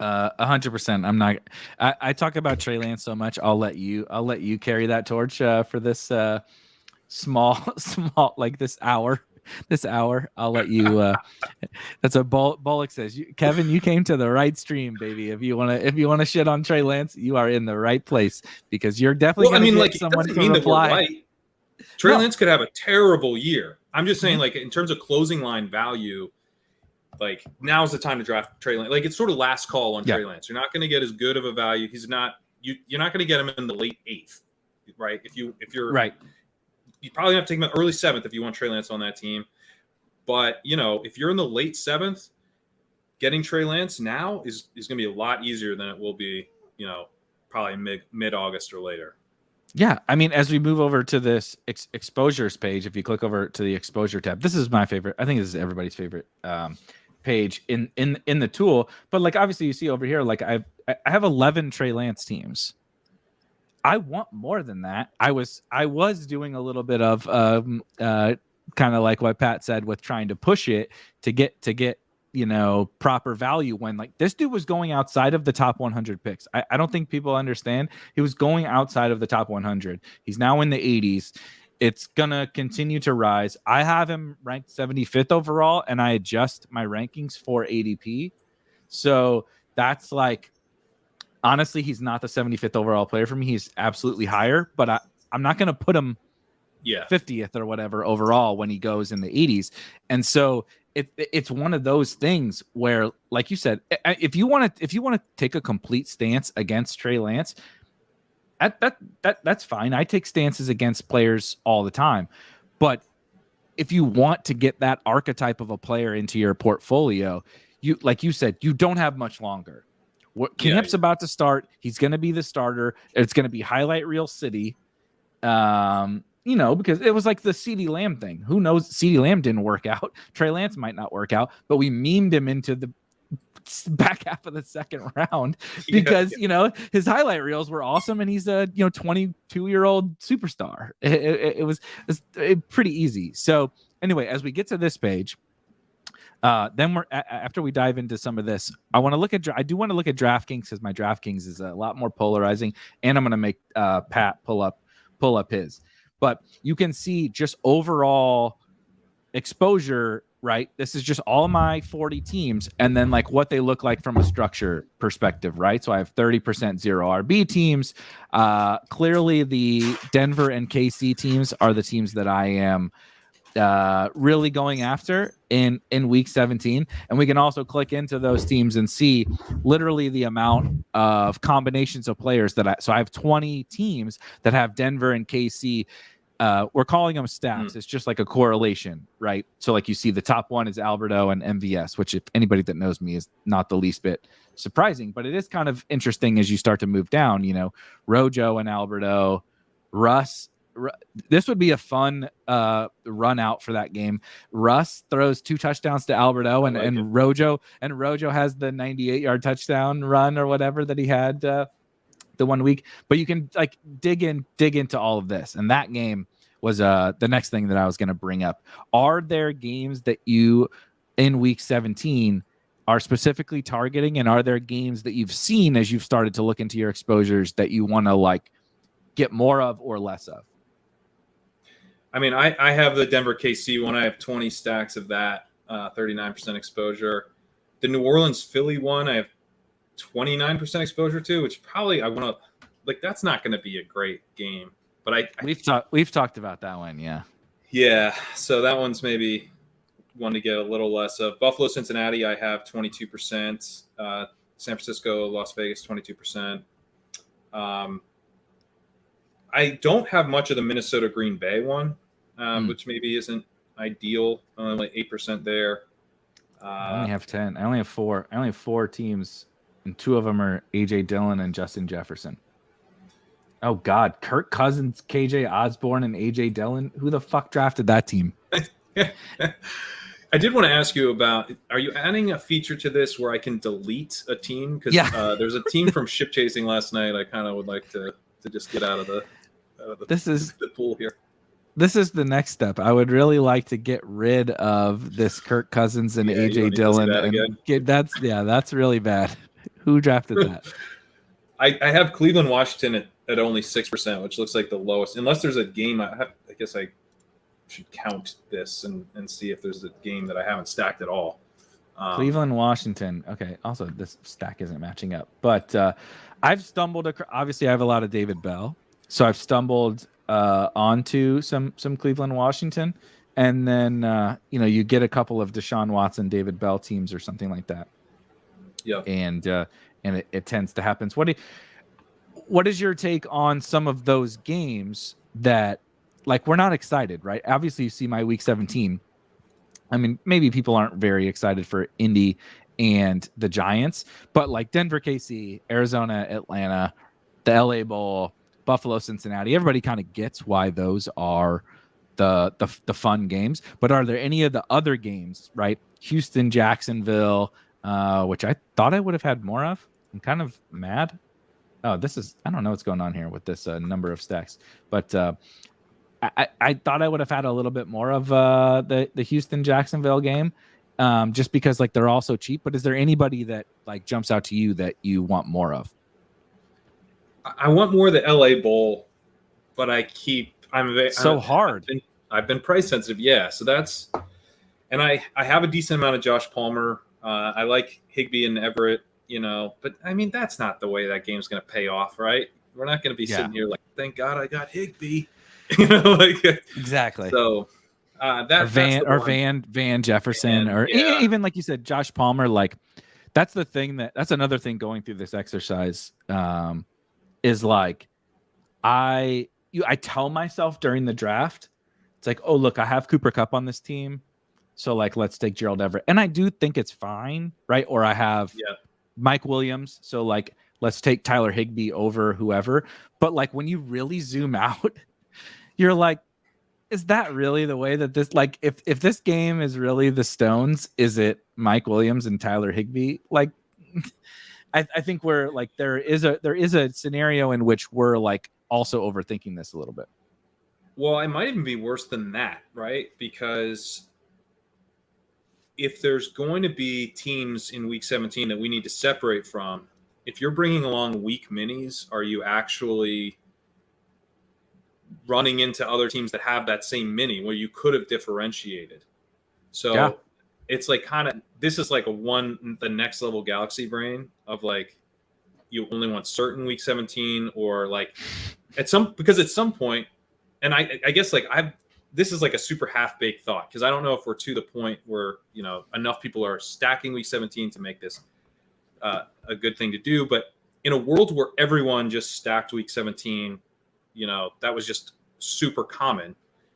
100%. I'm not. I talk about Trey Lance so much. I'll let you carry that torch for this small like this hour. I'll let you. That's what Bullock says. Kevin, you came to the right stream, baby. If you wanna shit on Trey Lance, you are in the right place because you're definitely. Well, gonna get someone to reply. Right. Trey Lance could have a terrible year. I'm just saying, like in terms of closing line value. Like now's the time to draft Trey Lance. Like it's sort of last call on Trey Lance. You're not going to get as good of a value. He's not. You're not going to get him in the late 8th, right? If you're right, you probably have to take him in early 7th if you want Trey Lance on that team. But if you're in the late 7th, getting Trey Lance now is going to be a lot easier than it will be. Probably mid August or later. Yeah, I mean, as we move over to this exposures page, if you click over to the exposure tab, this is my favorite. I think this is everybody's favorite page in the tool. But like obviously you see over here, like I have 11 Trey Lance teams. I want more than that. I was doing a little bit of kind of like what Pat said with trying to push it to get proper value when like this dude was going outside of the top 100 picks. I don't think people understand. He was going outside of the top 100. He's now in the 80s. It's going to continue to rise. I have him ranked 75th overall, and I adjust my rankings for ADP. So that's like, honestly, he's not the 75th overall player for me. He's absolutely higher, but I'm not going to put him 50th or whatever overall when he goes in the 80s. And so it's one of those things where, like you said, if you want to take a complete stance against Trey Lance, that's fine. I take stances against players all the time. But if you want to get that archetype of a player into your portfolio, like you said, you don't have much longer. Camp's about to start. He's going to be the starter. It's going to be highlight reel city. Because it was like the CeeDee Lamb thing. Who knows? CeeDee Lamb didn't work out. Trey Lance might not work out, but we memed him into the back half of the second round because his highlight reels were awesome, and he's a 22-year-old superstar. It was pretty easy. So anyway, as we get to this page, then after we dive into some of this, I do want to look at DraftKings because my DraftKings is a lot more polarizing, and I'm going to make Pat pull up his. But you can see just overall exposure right? This is just all my 40 teams, and then like what they look like from a structure perspective, right? So I have 30% zero RB teams. Clearly, the Denver and KC teams are the teams that I am really going after in week 17, and we can also click into those teams and see literally the amount of combinations of players that I have 20 teams that have Denver and KC. We're calling them stats. It's just like a correlation, right? So like you see the top one is Alberto and MVS, which if anybody that knows me is not the least bit surprising, but it is kind of interesting as you start to move down, Rojo and Alberto, Russ. This would be a fun run out for that game. Russ throws 2 touchdowns to Alberto, and Rojo has the 98-yard touchdown run or whatever that he had the 1 week. But you can like dig into all of this, and that game was the next thing that I was going to bring up. Are there games that you in week 17 are specifically targeting, and are there games that you've seen as you've started to look into your exposures that you want to like get more of or less of? I mean, I have the Denver KC one. I have 20 stacks of that, 39% exposure. The New Orleans Philly one, I have 29% exposure to, which probably I want to like. That's not going to be a great game, but we've talked about that one, yeah. So that one's maybe one to get a little less of. Buffalo Cincinnati, I have 22%. San Francisco Las Vegas, 22%. I don't have much of the Minnesota Green Bay one, which maybe isn't ideal. Like 8% there. I only have 10. I only have 4. I only have 4 teams, and 2 of them are AJ Dillon and Justin Jefferson. Oh God, Kirk Cousins, KJ Osborne, and AJ Dillon. Who the fuck drafted that team? I did want to ask you about, are you adding a feature to this where I can delete a team? Because there's a team from Ship Chasing last night. I kind of would like to just get out of the pool here. This is the next step. I would really like to get rid of this Kirk Cousins and AJ Dillon. That's really bad. Who drafted that? I have Cleveland, Washington at only 6%, which looks like the lowest. Unless there's a game, I guess I should count this and see if there's a game that I haven't stacked at all. Cleveland, Washington. Okay. Also, this stack isn't matching up, but I've stumbled. Obviously, I have a lot of David Bell, so I've stumbled onto some Cleveland, Washington, and then you get a couple of Deshaun Watson, David Bell teams or something like that. Yeah, and it tends to happen. So what is your take on some of those games that, like, we're not excited, right? Obviously, you see my week 17. I mean, maybe people aren't very excited for Indy and the Giants, but like Denver, KC, Arizona, Atlanta, the LA Bowl, Buffalo, Cincinnati, everybody kind of gets why those are the fun games. But are there any of the other games, right? Houston, Jacksonville, which I thought I would have had more of. I'm kind of mad. Oh, I don't know what's going on here with this number of stacks, but I thought I would have had a little bit more of the Houston Jacksonville game, just because like they're all so cheap. But is there anybody that like jumps out to you that you want more of? I want more of the LA Bowl, but hard. I've been price sensitive, so that's, and I have a decent amount of Josh Palmer. I like Higbee and Everett, but I mean that's not the way that game's going to pay off, right? We're not going to be sitting here like, thank God I got Higbee. Exactly. So Van Jefferson, even like you said, Josh Palmer. Like that's another thing going through this exercise. Is like I tell myself during the draft, it's like, oh look, I have Cooper Kupp on this team, so like let's take Gerald Everett, and I do think it's fine, right? Or I have Mike Williams, so like let's take Tyler Higbee over whoever. But like when you really zoom out, you're like, is that really the way that this, like, if this game is really the Stones, is it Mike Williams and Tyler Higbee? Like, I think we're like, there is a scenario in which we're like also overthinking this a little bit. Well, it might even be worse than that, right? Because if there's going to be teams in week 17 that we need to separate from, if you're bringing along weak minis, are you actually running into other teams that have that same mini where you could have differentiated? So it's like this is like the next level galaxy brain of like you only want certain week 17 or like because at some point, and I guess like this is like a super half-baked thought because I don't know if we're to the point where enough people are stacking week 17 to make this a good thing to do. But in a world where everyone just stacked week 17, that was just super common,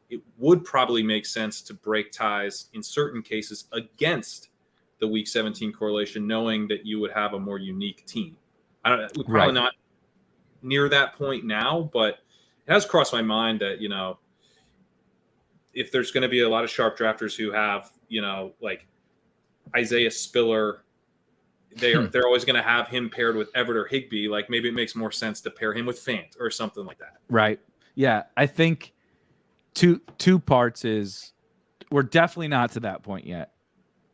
it would probably make sense to break ties in certain cases against the week 17 correlation, knowing that you would have a more unique team. We're probably not near that point now, but it has crossed my mind that, if there's going to be a lot of sharp drafters who have, like Isaiah Spiller, they're always going to have him paired with Everett or Higbee. Like maybe it makes more sense to pair him with Fant or something like that. Right. Yeah. I think two parts is we're definitely not to that point yet.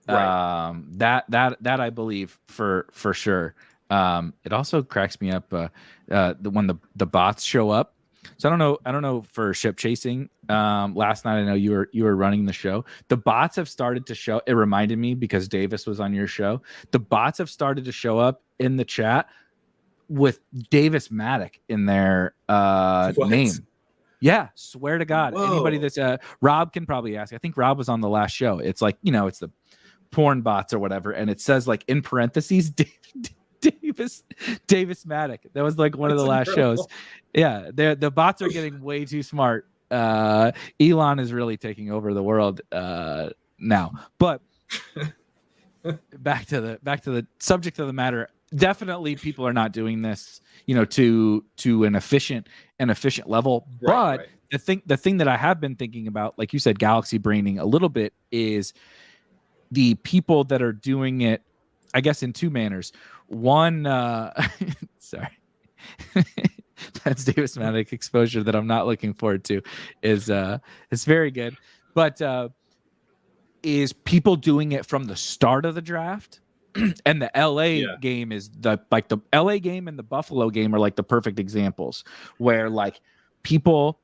Right. That I believe for sure. It also cracks me up when the bots show up. So I don't know for ship chasing. Last night I know you were running the show. The bots have started to show. It reminded me because Davis was on your show. The bots have started to show up in the chat with Davis Maddock in their name. Yeah, swear to God. Whoa. Anybody that's Rob can probably ask. I think Rob was on the last show. It's like, it's the porn bots or whatever, and it says like in parentheses Davis Maddock. That was like one of the last shows. Yeah, the bots are getting way too smart. Elon is really taking over the world now. But back to the subject of the matter. Definitely, people are not doing this, to an efficient level. But the thing that I have been thinking about, like you said, galaxy braining a little bit, is the people that are doing it, I guess, in two manners. One, sorry, that's Davis Maddock exposure that I'm not looking forward to. It's very good, but is people doing it from the start of the draft? And the LA game is the LA game and the Buffalo game are like the perfect examples where like people,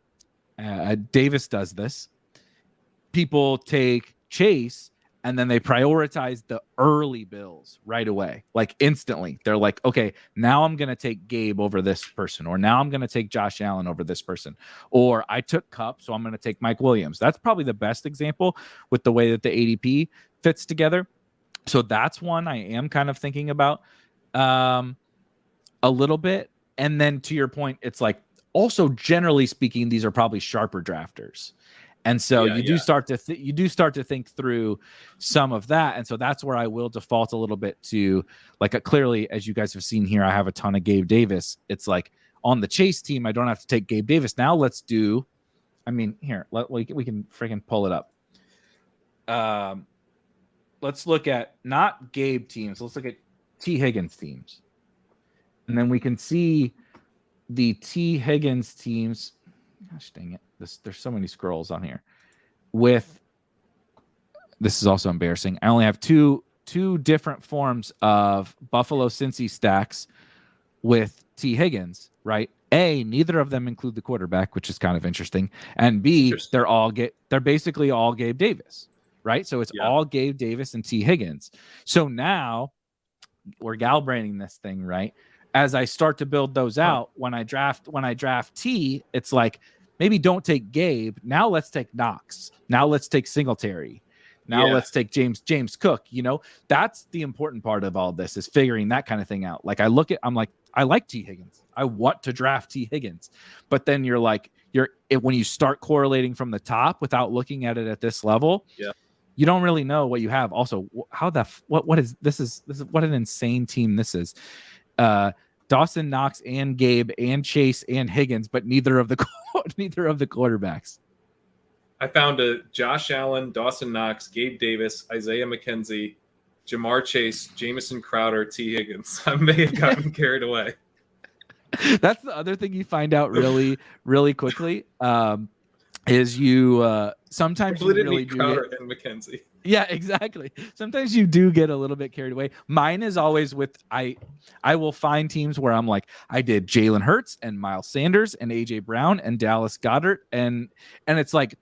Davis does this. People take Chase and then they prioritize the early bills right away, like instantly. They're like, okay, now I'm going to take Gabe over this person, or now I'm going to take Josh Allen over this person, or I took Kupp, so I'm going to take Mike Williams. That's probably the best example with the way that the ADP fits together. So that's one I am kind of thinking about a little bit. And then to your point, it's like also generally speaking, these are probably sharper drafters. And so you do start to think through some of that. And so that's where I will default a little bit to like clearly, as you guys have seen here, I have a ton of Gabe Davis. It's like on the Chase team, I don't have to take Gabe Davis. Now let's do, here, we can freaking pull it up. Let's look at not Gabe teams. Let's look at T. Higgins teams. And then we can see the T. Higgins teams. Gosh dang it. There's so many scrolls on here. This is also embarrassing. I only have two different forms of Buffalo Cincy stacks with T. Higgins, right? A, neither of them include the quarterback, which is kind of interesting. And B, they're basically all Gabe Davis, right? So it's all Gabe Davis and T. Higgins. So now we're galbraining this thing, right? As I start to build those out, when I draft T, it's like, maybe don't take Gabe. Now let's take Knox. Now let's take Singletary. Now let's take James Cook. That's the important part of all this, is figuring that kind of thing out. Like I'm like, I like T. Higgins. I want to draft T. Higgins. But then you're like, when you start correlating from the top without looking at it at this level, you don't really know what you have. Also, what an insane team this is. Dawson Knox and Gabe and Chase and Higgins, but neither of the quarterbacks. I found a Josh Allen, Dawson Knox, Gabe Davis, Isaiah McKenzie, Jamar Chase, Jamison Crowder, T. Higgins. I may have gotten carried away. That's the other thing you find out really, really quickly. Is you sometimes you really do Crowder and McKenzie. Yeah, exactly. Sometimes you do get a little bit carried away. Mine is always with I will find teams where I'm like, I did Jalen Hurts and Miles Sanders and AJ Brown and Dallas Goedert, and it's like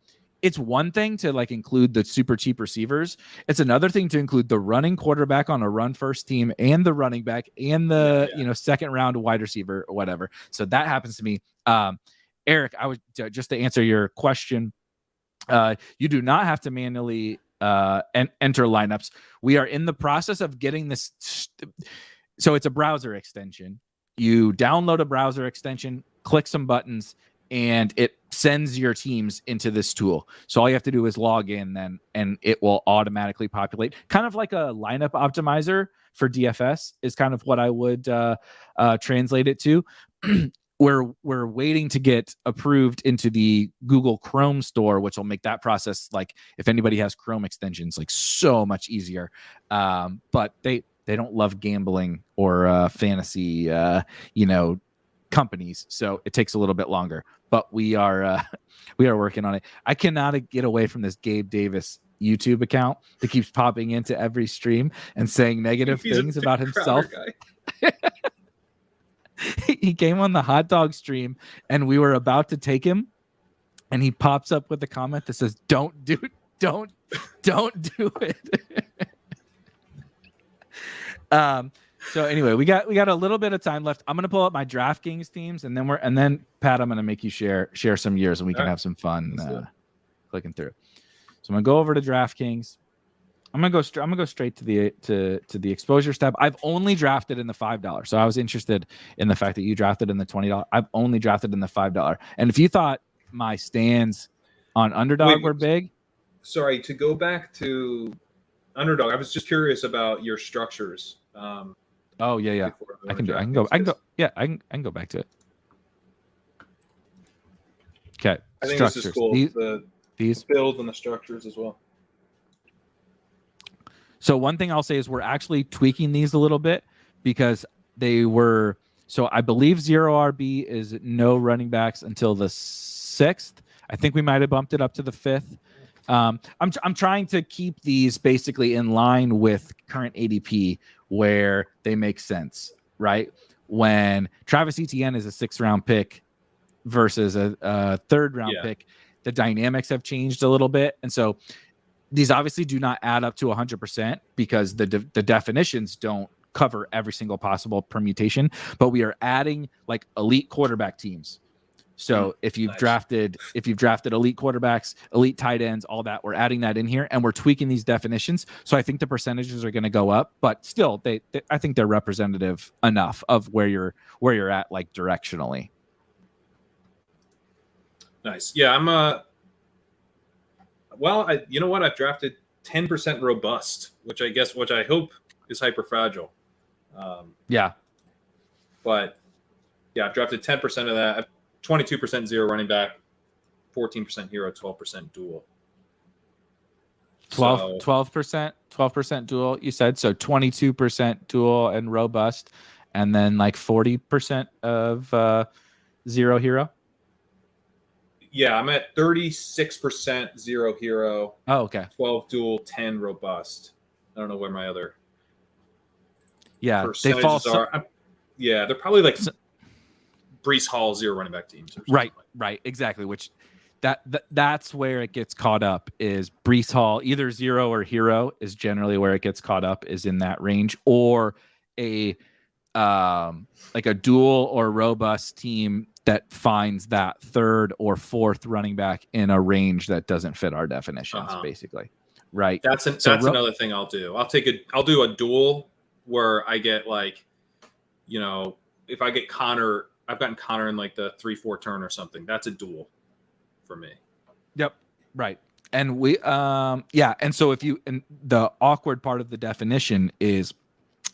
it's one thing to like include the super cheap receivers. It's another thing to include the running quarterback on a run first team and the running back and the second round wide receiver or whatever. So that happens to me. Erik, I would just to answer your question. You do not have to manually enter lineups. We are in the process of getting this. So it's a browser extension. You download a browser extension, click some buttons, and it sends your teams into this tool. So all you have to do is log in then, and it will automatically populate. Kind of like a lineup optimizer for DFS is kind of what I would translate it to. We're waiting to get approved into the Google Chrome store, which will make that process, like if anybody has Chrome extensions, like so much easier. But they don't love gambling or fantasy, companies, so it takes a little bit longer. But we are working on it. I cannot get away from this Gabe Davis YouTube account that keeps popping into every stream and saying negative things about himself. He came on the hot dog stream and we were about to take him, and he pops up with a comment that says, don't do it. So anyway, we got a little bit of time left. I'm gonna pull up my DraftKings teams, and then Pat, I'm gonna make you share some years, and we can have some fun clicking through. So I'm gonna go over to DraftKings. I'm gonna go straight to the exposure step. I've only drafted in the $5, so I was interested in the fact that you drafted in the $20. I've only drafted in the $5. And if you thought my stands on Underdog were big, sorry, to go back to Underdog, I was just curious about your structures. Oh yeah. I can go back to it. Okay. I think this is cool. These build and the structures as well. So one thing I'll say is we're actually tweaking these a little bit because they were. So I believe 0 RB is no running backs until the 6th. I think we might have bumped it up to the 5th. I'm trying to keep these basically in line with current ADP where they make sense, right? When Travis Etienne is a 6th round pick versus a 3rd round pick, the dynamics have changed a little bit. And so these obviously do not add up to 100% because the definitions don't cover every single possible permutation, but we are adding like elite quarterback teams. So if you've drafted elite quarterbacks, elite tight ends, all that, we're adding that in here and we're tweaking these definitions. So I think the percentages are going to go up, but still I think they're representative enough of where you're at, like directionally. Nice. Yeah, I'm you know what? I've drafted 10% robust, which I hope is hyper fragile. But yeah, I've drafted 10% of that. 22% zero running back, 14% hero, 12% dual. 12% dual, you said. So 22% dual and robust, and then like 40% of zero hero. Yeah, I'm at 36% zero hero. Oh, okay. 12 dual, 10 robust. I don't know where my other percentages are. They're probably like Breece Hall 0 running back teams. Right, exactly. Which that's where it gets caught up. Is Breece Hall either 0 or hero is generally where it gets caught up, is in that range, or a like a dual or robust team that finds that 3rd or 4th running back in a range that doesn't fit our definitions, basically. Right. That's another thing I'll do. I'll do a dual where I get like, if I get Connor, I've gotten Connor in like the 3-4 turn or something. That's a dual for me. Yep. Right. And we, and so the awkward part of the definition is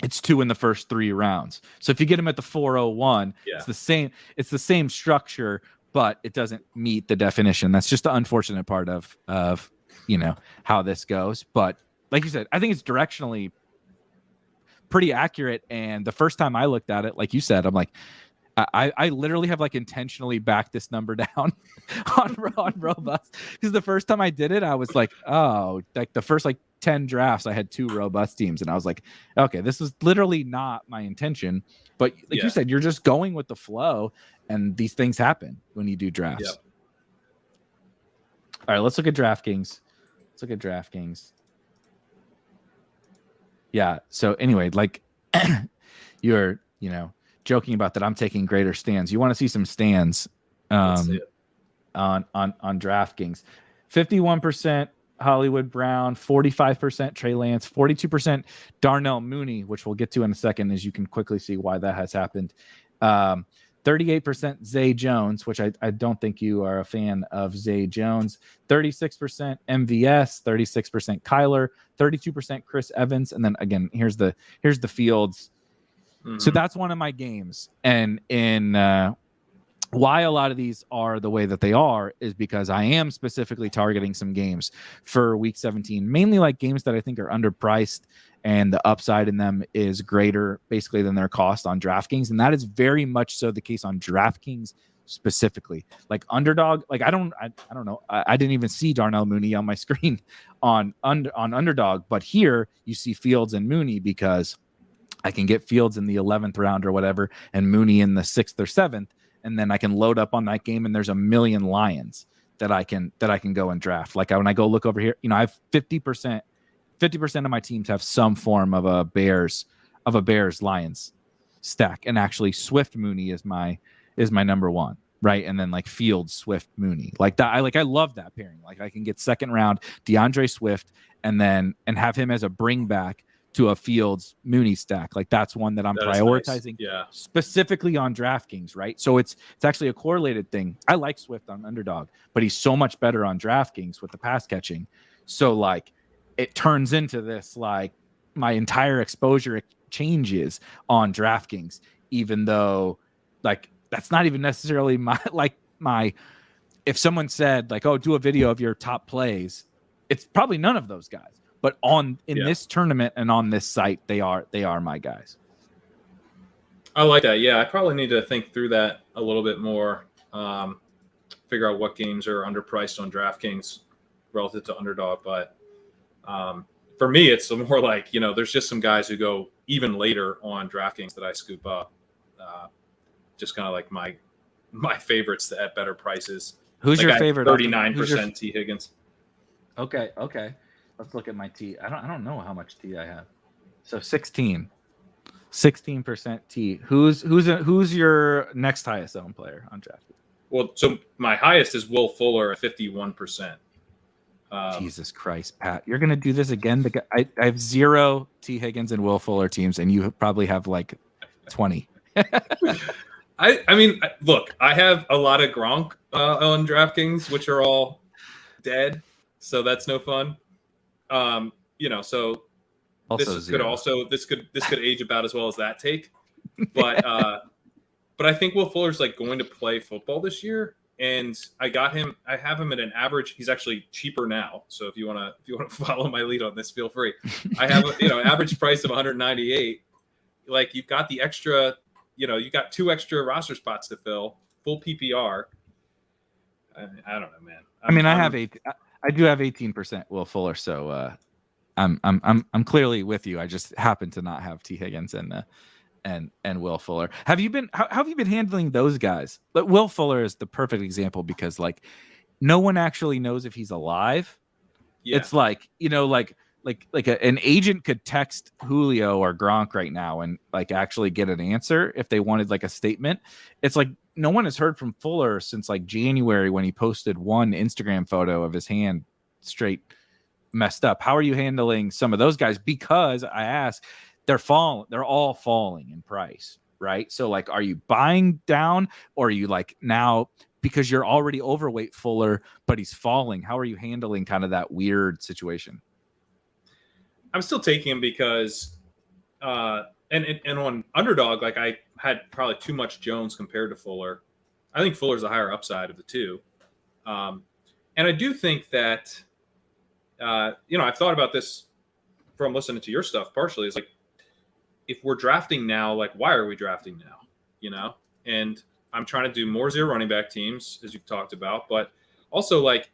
it's 2 in the first 3 rounds. So if you get him at the 401, it's the same structure, but it doesn't meet the definition. That's just the unfortunate part of how this goes. But like you said, I think it's directionally pretty accurate. And the first time I looked at it, like you said, I'm like, I literally have like intentionally backed this number down on robust, because the first time I did it, I was like, oh, like the first like 10 drafts, I had 2 robust teams, and I was like, okay, this is literally not my intention. But like you said, you're just going with the flow, and these things happen when you do drafts. All right, let's look at DraftKings. Yeah. So anyway, like you're, joking about that I'm taking greater stands. You want to see some stands on DraftKings. 51% Hollywood Brown, 45% Trey Lance, 42% Darnell Mooney, which we'll get to in a second, as you can quickly see why that has happened. 38% Zay Jones, which I don't think you are a fan of Zay Jones. 36% MVS, 36% Kyler, 32% Chris Evans, and then again, here's the fields. Mm-hmm. So that's one of my games, and in why a lot of these are the way that they are is because I am specifically targeting some games for week 17, mainly like games that I think are underpriced and the upside in them is greater basically than their cost on DraftKings. And that is very much so the case on DraftKings specifically. Like Underdog, like I don't know. I didn't even see Darnell Mooney on my screen on Underdog, but here you see Fields and Mooney because I can get Fields in the 11th round or whatever and Mooney in the 6th or 7th. And then I can load up on that game, and there's a million Lions that I can go and draft. Like when I go look over here, I have 50% of my teams have some form of a Bears Lions stack, and actually Swift Mooney is my number one, right? And then like Fields, Swift, Mooney, like that. I love that pairing. Like I can get second round DeAndre Swift, and have him as a bring back to a Fields Mooney stack. Like that's one that I'm prioritizing specifically on DraftKings, right? So it's actually a correlated thing. I like Swift on Underdog, but he's so much better on DraftKings with the pass catching. So like it turns into this, like my entire exposure changes on DraftKings, even though like that's not even necessarily my if someone said like, oh, do a video of your top plays, it's probably none of those guys. But in this tournament and on this site, they are my guys. I like that. Yeah, I probably need to think through that a little bit more. Figure out what games are underpriced on DraftKings relative to Underdog. But for me, it's more like there's just some guys who go even later on DraftKings that I scoop up. Just kind of like my favorites at better prices. Who's your favorite? 39% T Higgins. Okay. Let's look at my T. I don't know how much T I have. So 16% T. Who's your next highest owned player on DraftKings? Well, so my highest is Will Fuller at 51%. Jesus Christ, Pat, you're gonna do this again? I have 0 T Higgins and Will Fuller teams, and you probably have like 20. I mean, look, I have a lot of Gronk on DraftKings, which are all dead, so that's no fun. So also this could age about as well as that take, but I think Will Fuller's like going to play football this year, and I have him at an average. He's actually cheaper now, so if you want to follow my lead on this, feel free. I have average price of 198. Like you've got the extra, you got 2 extra roster spots to fill, full PPR. I don't know, man. I do have 18% Will Fuller, so I'm clearly with you. I just happen to not have T Higgins and Will Fuller. How have you been handling those guys? But Will Fuller is the perfect example because like no one actually knows if he's alive. Yeah. It's like an agent could text Julio or Gronk right now and like actually get an answer if they wanted like a statement. It's like no one has heard from Fuller since like January when he posted one Instagram photo of his hand straight messed up. How are you handling some of those guys? Because I ask, they're all falling in price, right? So like, are you buying down, or are you like now because you're already overweight Fuller, but he's falling? How are you handling kind of that weird situation? I'm still taking him because, and on Underdog, like I had probably too much Jones compared to Fuller. I think Fuller's the higher upside of the two. And I do think that, I've thought about this from listening to your stuff partially. It's like, if we're drafting now, like, why are we drafting now? And I'm trying to do more 0 running back teams, as you've talked about, but also like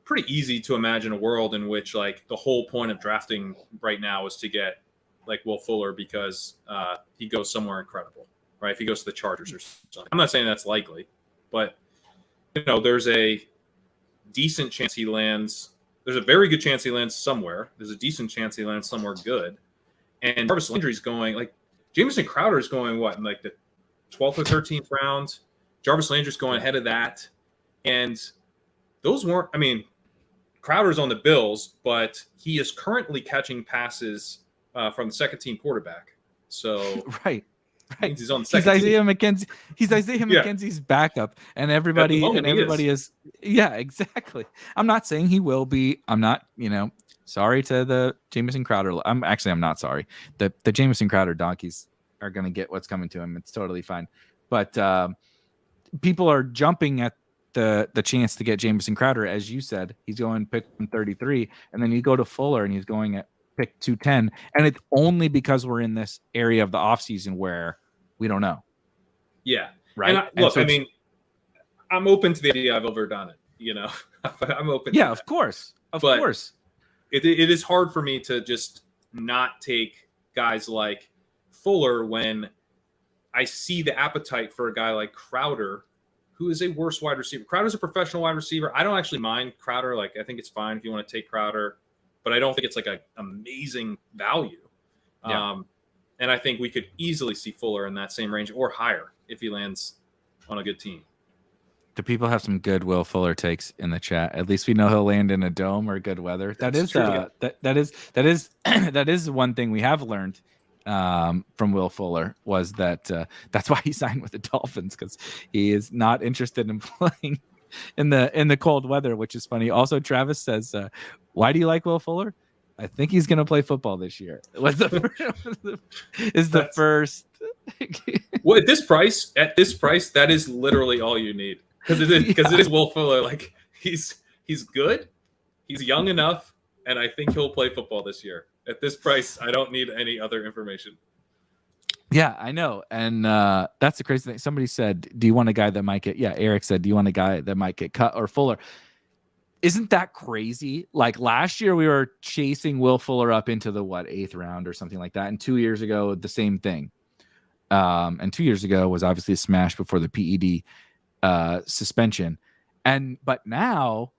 pretty easy to imagine a world in which like the whole point of drafting right now is to get like Will Fuller because he goes somewhere incredible, right? If he goes to the Chargers or something. I'm not saying that's likely, but there's a decent chance he lands. There's a very good chance he lands somewhere. There's a decent chance he lands somewhere good. And Jarvis Landry's going, like, Jamison Crowder is going, what, in like the 12th or 13th round? Jarvis Landry's going ahead of that. And those weren't, I mean, Crowder's on the Bills, but he is currently catching passes from the second team quarterback. So right. He's on the second Isaiah team. McKenzie. He's Isaiah McKenzie's backup, and everybody is. Yeah, exactly. I'm not saying he will be. I'm not, sorry to the Jamison Crowder. I'm not sorry. The Jamison Crowder donkeys are going to get what's coming to him. It's totally fine. But people are jumping at the chance to get Jamison Crowder. As you said, he's going pick 133, and then you go to Fuller and he's going at pick 210, and it's only because we're in this area of the offseason where we don't know. Yeah. Right. I mean, I'm open to the idea. I've overdone it, I'm open. Yeah, of course. Of course. It is hard for me to just not take guys like Fuller when I see the appetite for a guy like Crowder, who is a worse wide receiver. Crowder's a professional wide receiver. I don't actually mind Crowder. Like, I think it's fine if you want to take Crowder, but I don't think it's like an amazing value. Yeah. And I think we could easily see Fuller in that same range or higher if he lands on a good team. Do people have some good Will Fuller takes in the chat? At least we know he'll land in a dome or good weather. That is one thing we have learned from Will Fuller was that that's why he signed with the Dolphins, because he is not interested in playing in the cold weather, which is funny. Also, Travis says, why do you like Will Fuller? I think he's going to play football this year. First. Well, at this price, that is literally all you need, because it is Will Fuller. Like, he's good, he's young enough, and I think he'll play football this year. At this price, I don't need any other information. Yeah, I know. And that's the crazy thing. Somebody said, do you want a guy that might get, Eric said, do you want a guy that might get cut or Fuller? Isn't that crazy? Like, last year we were chasing Will Fuller up into the 8th round or something like that. And 2 years ago, the same thing. And 2 years ago was obviously a smash before the PED suspension. But now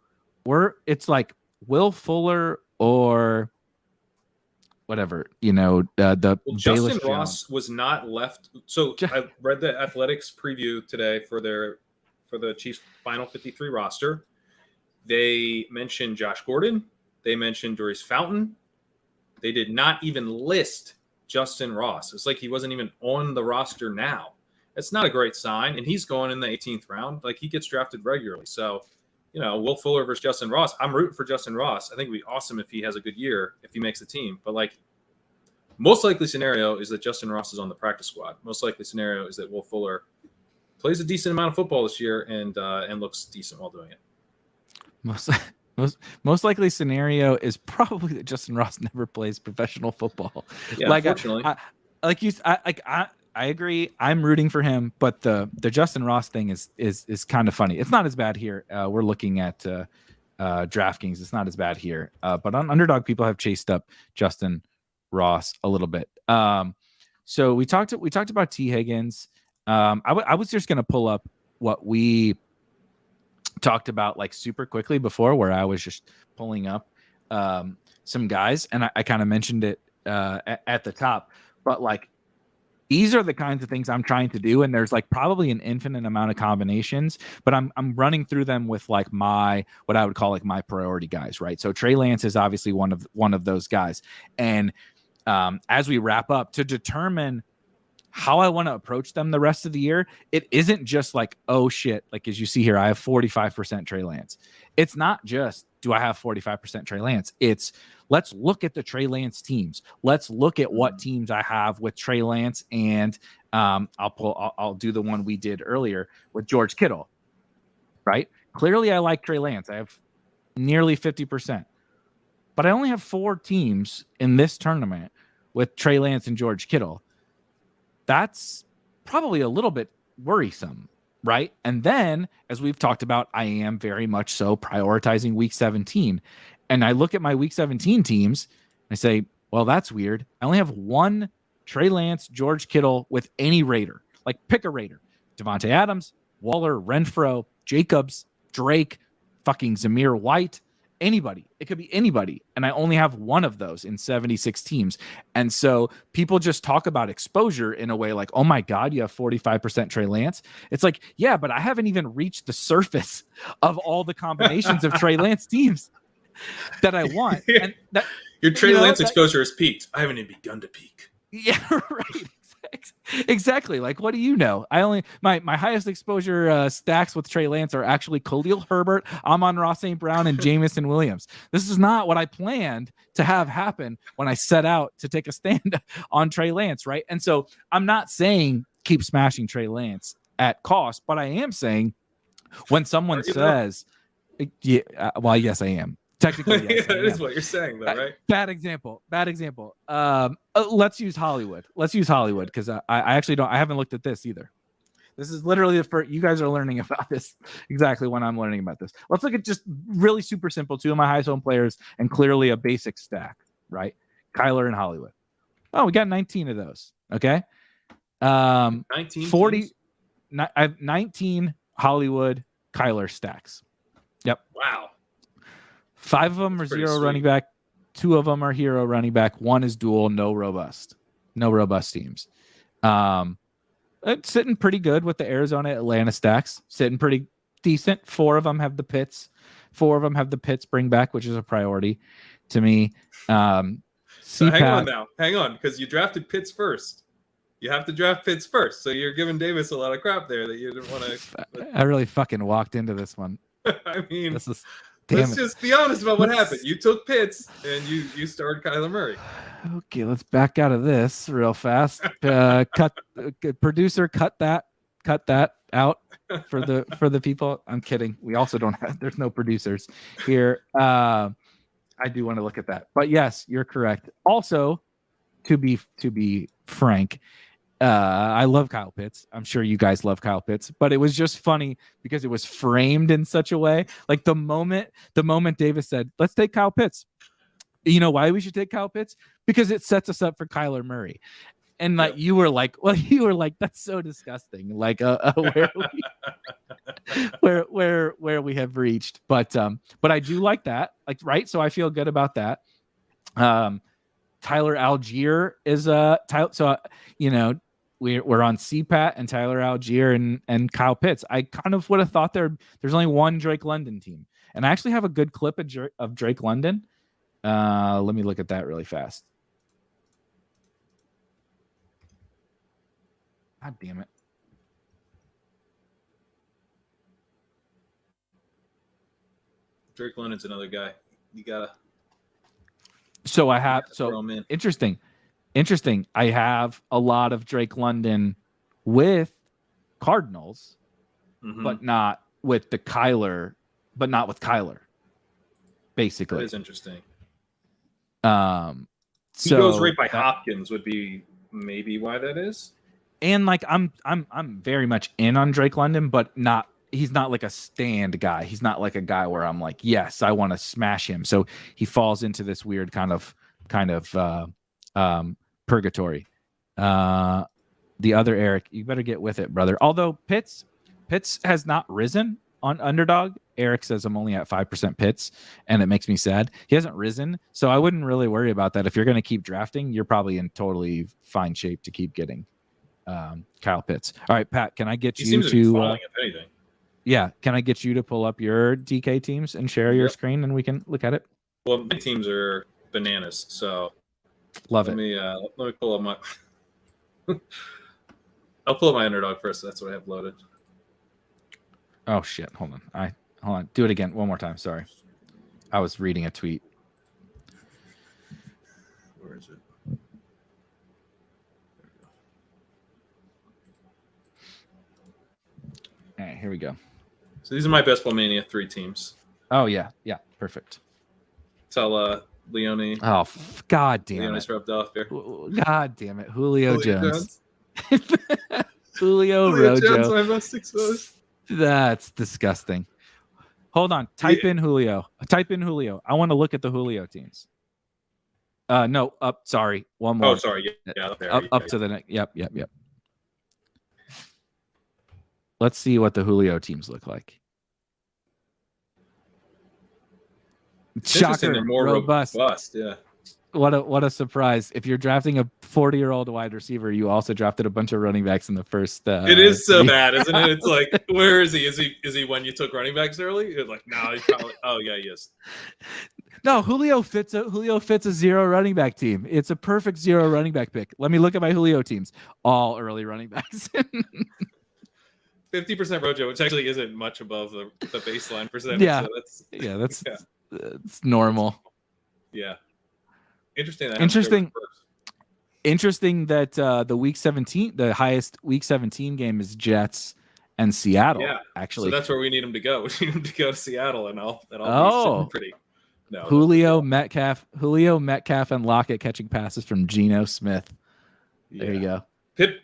it's like Will Fuller or whatever, Justin Ross was not left. So I read the Athletics preview today for the Chiefs final 53 roster. They mentioned Josh Gordon. They mentioned Doris Fountain. They did not even list Justin Ross. It's like he wasn't even on the roster now. It's not a great sign, and he's going in the 18th round. Like, he gets drafted regularly. So, Will Fuller versus Justin Ross. I'm rooting for Justin Ross. I think it'd be awesome if he has a good year, if he makes the team. But, like, most likely scenario is that Justin Ross is on the practice squad. Most likely scenario is that Will Fuller plays a decent amount of football this year and looks decent while doing it. Most likely scenario is probably that Justin Ross never plays professional football. Yeah, unfortunately. I agree. I'm rooting for him, but the Justin Ross thing is kind of funny. It's not as bad here. We're looking at DraftKings. It's not as bad here, but on Underdog, people have chased up Justin Ross a little bit. So we talked about T. Higgins. I was just gonna pull up what we talked about like super quickly before, where I was just pulling up some guys, and I kind of mentioned it at the top, but like, these are the kinds of things I'm trying to do, and there's like probably an infinite amount of combinations, but I'm running through them with like what I would call like my priority guys, right? So Trey Lance is obviously one of those guys, and as we wrap up, to determine how I want to approach them the rest of the year, it isn't just like, oh shit, like as you see here, I have 45% Trey Lance. It's not just, do I have 45% Trey Lance? It's, let's look at the Trey Lance teams. Let's look at what teams I have with Trey Lance, and I'll do the one we did earlier with George Kittle, right? Clearly I like Trey Lance. I have nearly 50%, but I only have 4 teams in this tournament with Trey Lance and George Kittle. That's probably a little bit worrisome, right? And then, as we've talked about, I am very much so prioritizing week 17. And I look at my week 17 teams, and I say, well, that's weird. I only have 1 Trey Lance, George Kittle with any Raider. Like, pick a Raider. Devontae Adams, Waller, Renfro, Jacobs, Drake, fucking Zamir White, anybody. It could be anybody. And I only have one of those in 76 teams. And so people just talk about exposure in a way like, oh my God, you have 45% Trey Lance. It's like, yeah, but I haven't even reached the surface of all the combinations of Trey Lance teams that I want. And that, your Trey Lance exposure has peaked. I haven't even begun to peak. Yeah, right. Exactly. Like, what do you know? I only my highest exposure stacks with Trey Lance are actually Khalil Herbert, Amon-Ra St. Brown, and Jamison Williams. This is not what I planned to have happen when I set out to take a stand on Trey Lance, right? And so I'm not saying keep smashing Trey Lance at cost, but I am saying when someone says, yeah, well, yes, I am. Technically, yes, that is what you're saying, though, right? Bad example. Let's use Hollywood. Because I actually don't. I haven't looked at this either. This is literally the first. You guys are learning about this exactly when I'm learning about this. Let's look at just really super simple. Two of my highest owned players and clearly a basic stack, right? Kyler and Hollywood. Oh, we got 19 of those. Okay. 19. 40. I have 19 Hollywood Kyler stacks. Yep. Wow. 5 of them are zero running back. 2 of them are hero running back. 1 is dual, no robust teams. It's sitting pretty good with the Arizona Atlanta stacks. Sitting pretty decent. 4 of them have the Pitts. 4 of them have the Pitts bring back, which is a priority to me. So hang on, because you drafted Pitts first. You have to draft Pitts first. So you're giving Davis a lot of crap there that you didn't want to. I really fucking walked into this one. I mean, let's just be honest about what happened. You took Pitts and you started Kyler Murray. Okay, let's back out of this real fast. Producer, cut that out for the people. I'm kidding. We also don't have. There's no producers here. I do want to look at that, but yes, you're correct. Also, to be frank, I love Kyle Pitts. I'm sure you guys love Kyle Pitts, but it was just funny because it was framed in such a way. Like the moment Davis said, let's take Kyle Pitts. You know why we should take Kyle Pitts? Because it sets us up for Kyler Murray. And like you were like, that's so disgusting. Like where we have reached. But I do like that. Like, right. So I feel good about that. Tyler Algier is we're on CPAT and Tyler Algier and Kyle Pitts. I kind of would have thought there's only one Drake London team, and I actually have a good clip of Drake London. Let me look at that really fast. God damn it! Drake London's another guy. You gotta. So I have interesting. I have a lot of Drake London with Cardinals, but not with Kyler. Basically, that is interesting. He goes right by Hopkins would be maybe why that is. And like I'm very much in on Drake London, but not. He's not like a stand guy. He's not like a guy where I'm like, yes, I want to smash him. So he falls into this weird kind of purgatory. The other Erik, you better get with it, brother. Although Pitts has not risen on Underdog. Erik says I'm only at 5% Pitts, and it makes me sad. He hasn't risen, so I wouldn't really worry about that. If you're going to keep drafting, you're probably in totally fine shape to keep getting Kyle Pitts. All right, Pat, can I get you to falling, if anything. Yeah, can I get you to pull up your DK teams and share your screen and we can look at it? Well, my teams are bananas, so let me pull up my. I'll pull up my Underdog first. That's what I have loaded. Oh shit! Hold on. Do it again one more time. Sorry, I was reading a tweet. Where is it? All right, here we go. So these are my Best Ball Mania 3 teams. Oh yeah, perfect. Tell Leone. Oh god damn Leone's it! rubbed off here. God damn it, Julio Jones. Julio Rojo. Jones, my most exposed. That's disgusting. Hold on. Type in Julio. I want to look at the Julio teams. No, up. Sorry, one more. Oh, sorry. Yeah, up to the next. Yep. Let's see what the Julio teams look like. Shocker, they're more robust. Yeah. What a surprise! If you're drafting a 40-year-old wide receiver, you also drafted a bunch of running backs in the first. It is so bad, isn't it? It's like, where is he? Is he when you took running backs early? You're like, no, he's probably. Oh yeah, he is. No, Julio fits a zero running back team. It's a perfect zero running back pick. Let me look at my Julio teams. All early running backs. 50% Rojo, which actually isn't much above the baseline percentage. Yeah, so it's normal. Yeah. Interesting that the week 17, the highest week 17 game is Jets and Seattle. Yeah, actually, so that's where we need him to go. We need him to go to Seattle, and I'll be pretty. No, Julio Metcalf, and Lockett catching passes from Geno Smith. There you go.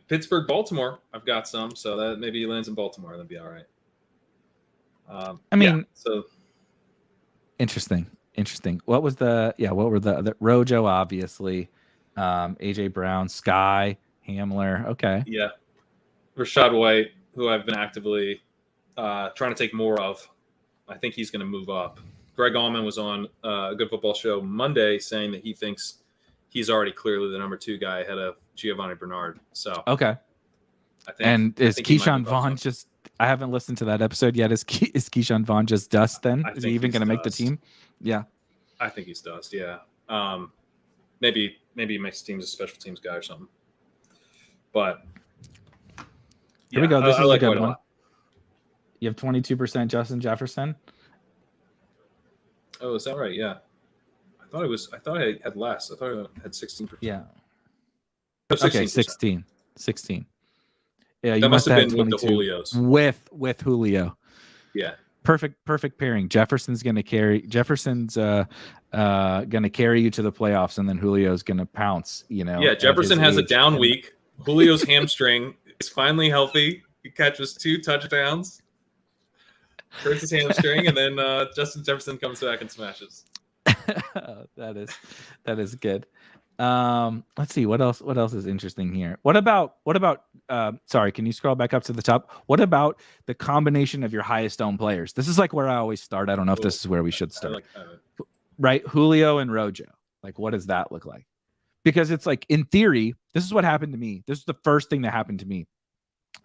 Pittsburgh, Baltimore. I've got some, so that maybe he lands in Baltimore. That'd be all right. Interesting. What were the Rojo, obviously, AJ Brown, Sky, Hamler. Okay. Yeah. Rachaad White, who I've been actively trying to take more of. I think he's going to move up. Greg Allman was on a Good Football Show Monday saying that he thinks he's already clearly the number 2 guy ahead of Giovanni Bernard. So okay. Is Keyshawn Vaughn just? I haven't listened to that episode yet. Is Keyshawn Vaughn just dust then? Is he even going to make the team? Yeah. I think he's dust. Yeah. Maybe he makes teams a special teams guy or something. But here we go. This is like a good one. You have 22% Justin Jefferson. Oh, is that right? Yeah. I thought I had less. I thought I had 16%. Yeah. Oh, 16%. Okay, 16. Yeah, that must have been with the Julios. With Julio. Yeah. Perfect pairing. Jefferson's gonna carry you to the playoffs, and then Julio's gonna pounce. Yeah, Jefferson has a down week. Julio's hamstring is finally healthy. He catches 2 touchdowns, hurts his hamstring, and then Justin Jefferson comes back and smashes. That is good. Let's see what else is interesting here. What about sorry, can you scroll back up to the top? What about the combination of your highest owned players? This is like where I always start. I don't know if this is where we should start. Right, Julio and Rojo. Like, what does that look like? Because it's like, in theory, this is what happened to me. This is the first thing that happened to me.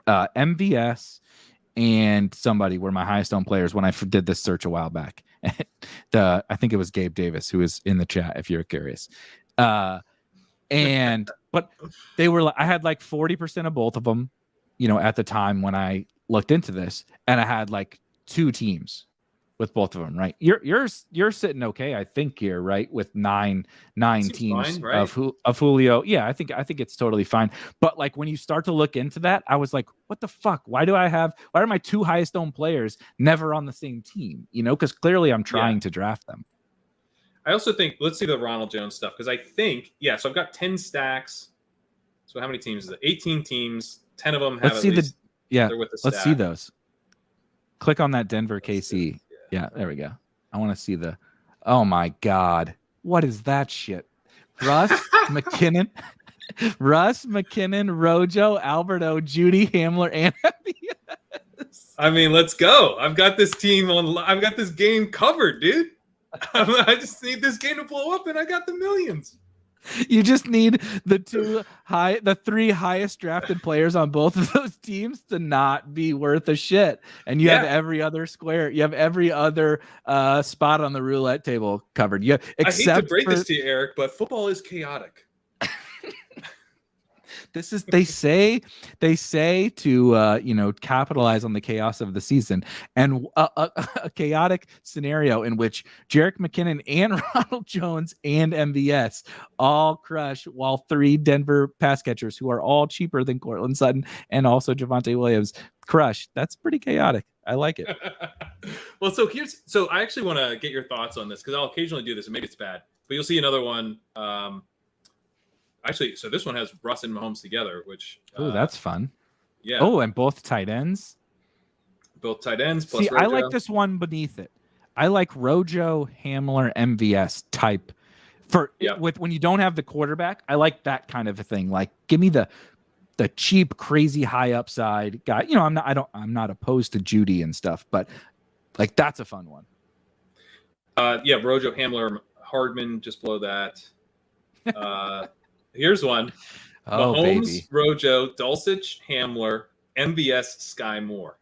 MVS and somebody were my highest owned players when I did this search a while back. I think it was Gabe Davis who was in the chat, if you're curious. But they were, I had like 40% of both of them, at the time when I looked into this, and I had like 2 teams with both of them, right? You're sitting okay, I think, here, right, with nine teams fine, right? of Julio. Yeah, I think it's totally fine. But like, when you start to look into that, I was like, what the fuck? Why are my 2 highest owned players never on the same team? Because clearly I'm trying to draft them. I also think, let's see the Ronald Jones stuff, because I think, so I've got 10 stacks. So how many teams is it? 18 teams. 10 of them have they're with the stack. Let's see those. Click on that Denver KC. Yeah, there we go. I want to see oh my God. What is that shit? Russ McKinnon, Rojo, Alberto, Judy, Hamler, and I mean, let's go. I've got this game covered, dude. I just need this game to blow up, and I got the millions. You just need the 3 highest drafted players on both of those teams to not be worth a shit. And you have every other square. You have every other spot on the roulette table covered. I hate to break this to you, Eric, but football is chaotic. This is they say to capitalize on the chaos of the season, and a chaotic scenario in which Jerick McKinnon and Ronald Jones and MVS all crush, while 3 Denver pass catchers who are all cheaper than Cortland Sutton and also Javonte Williams crush. That's pretty chaotic. I like it. Well, so I actually want to get your thoughts on this, because I'll occasionally do this, and maybe it's bad, but you'll see another one. Actually, so this one has Russ and Mahomes together, which that's fun. Yeah. Oh, and both tight ends. Plus Rojo. I like this one beneath it. I like Rojo, Hamler, MVS type when you don't have the quarterback. I like that kind of a thing. Like, give me the cheap, crazy high upside guy. I'm not opposed to Judy and stuff, but like, that's a fun one. Yeah, Rojo, Hamler, Hardman just below that. Here's one. Oh, Mahomes, baby. Rojo, Dulcich, Hamler, MVS, Sky Moore.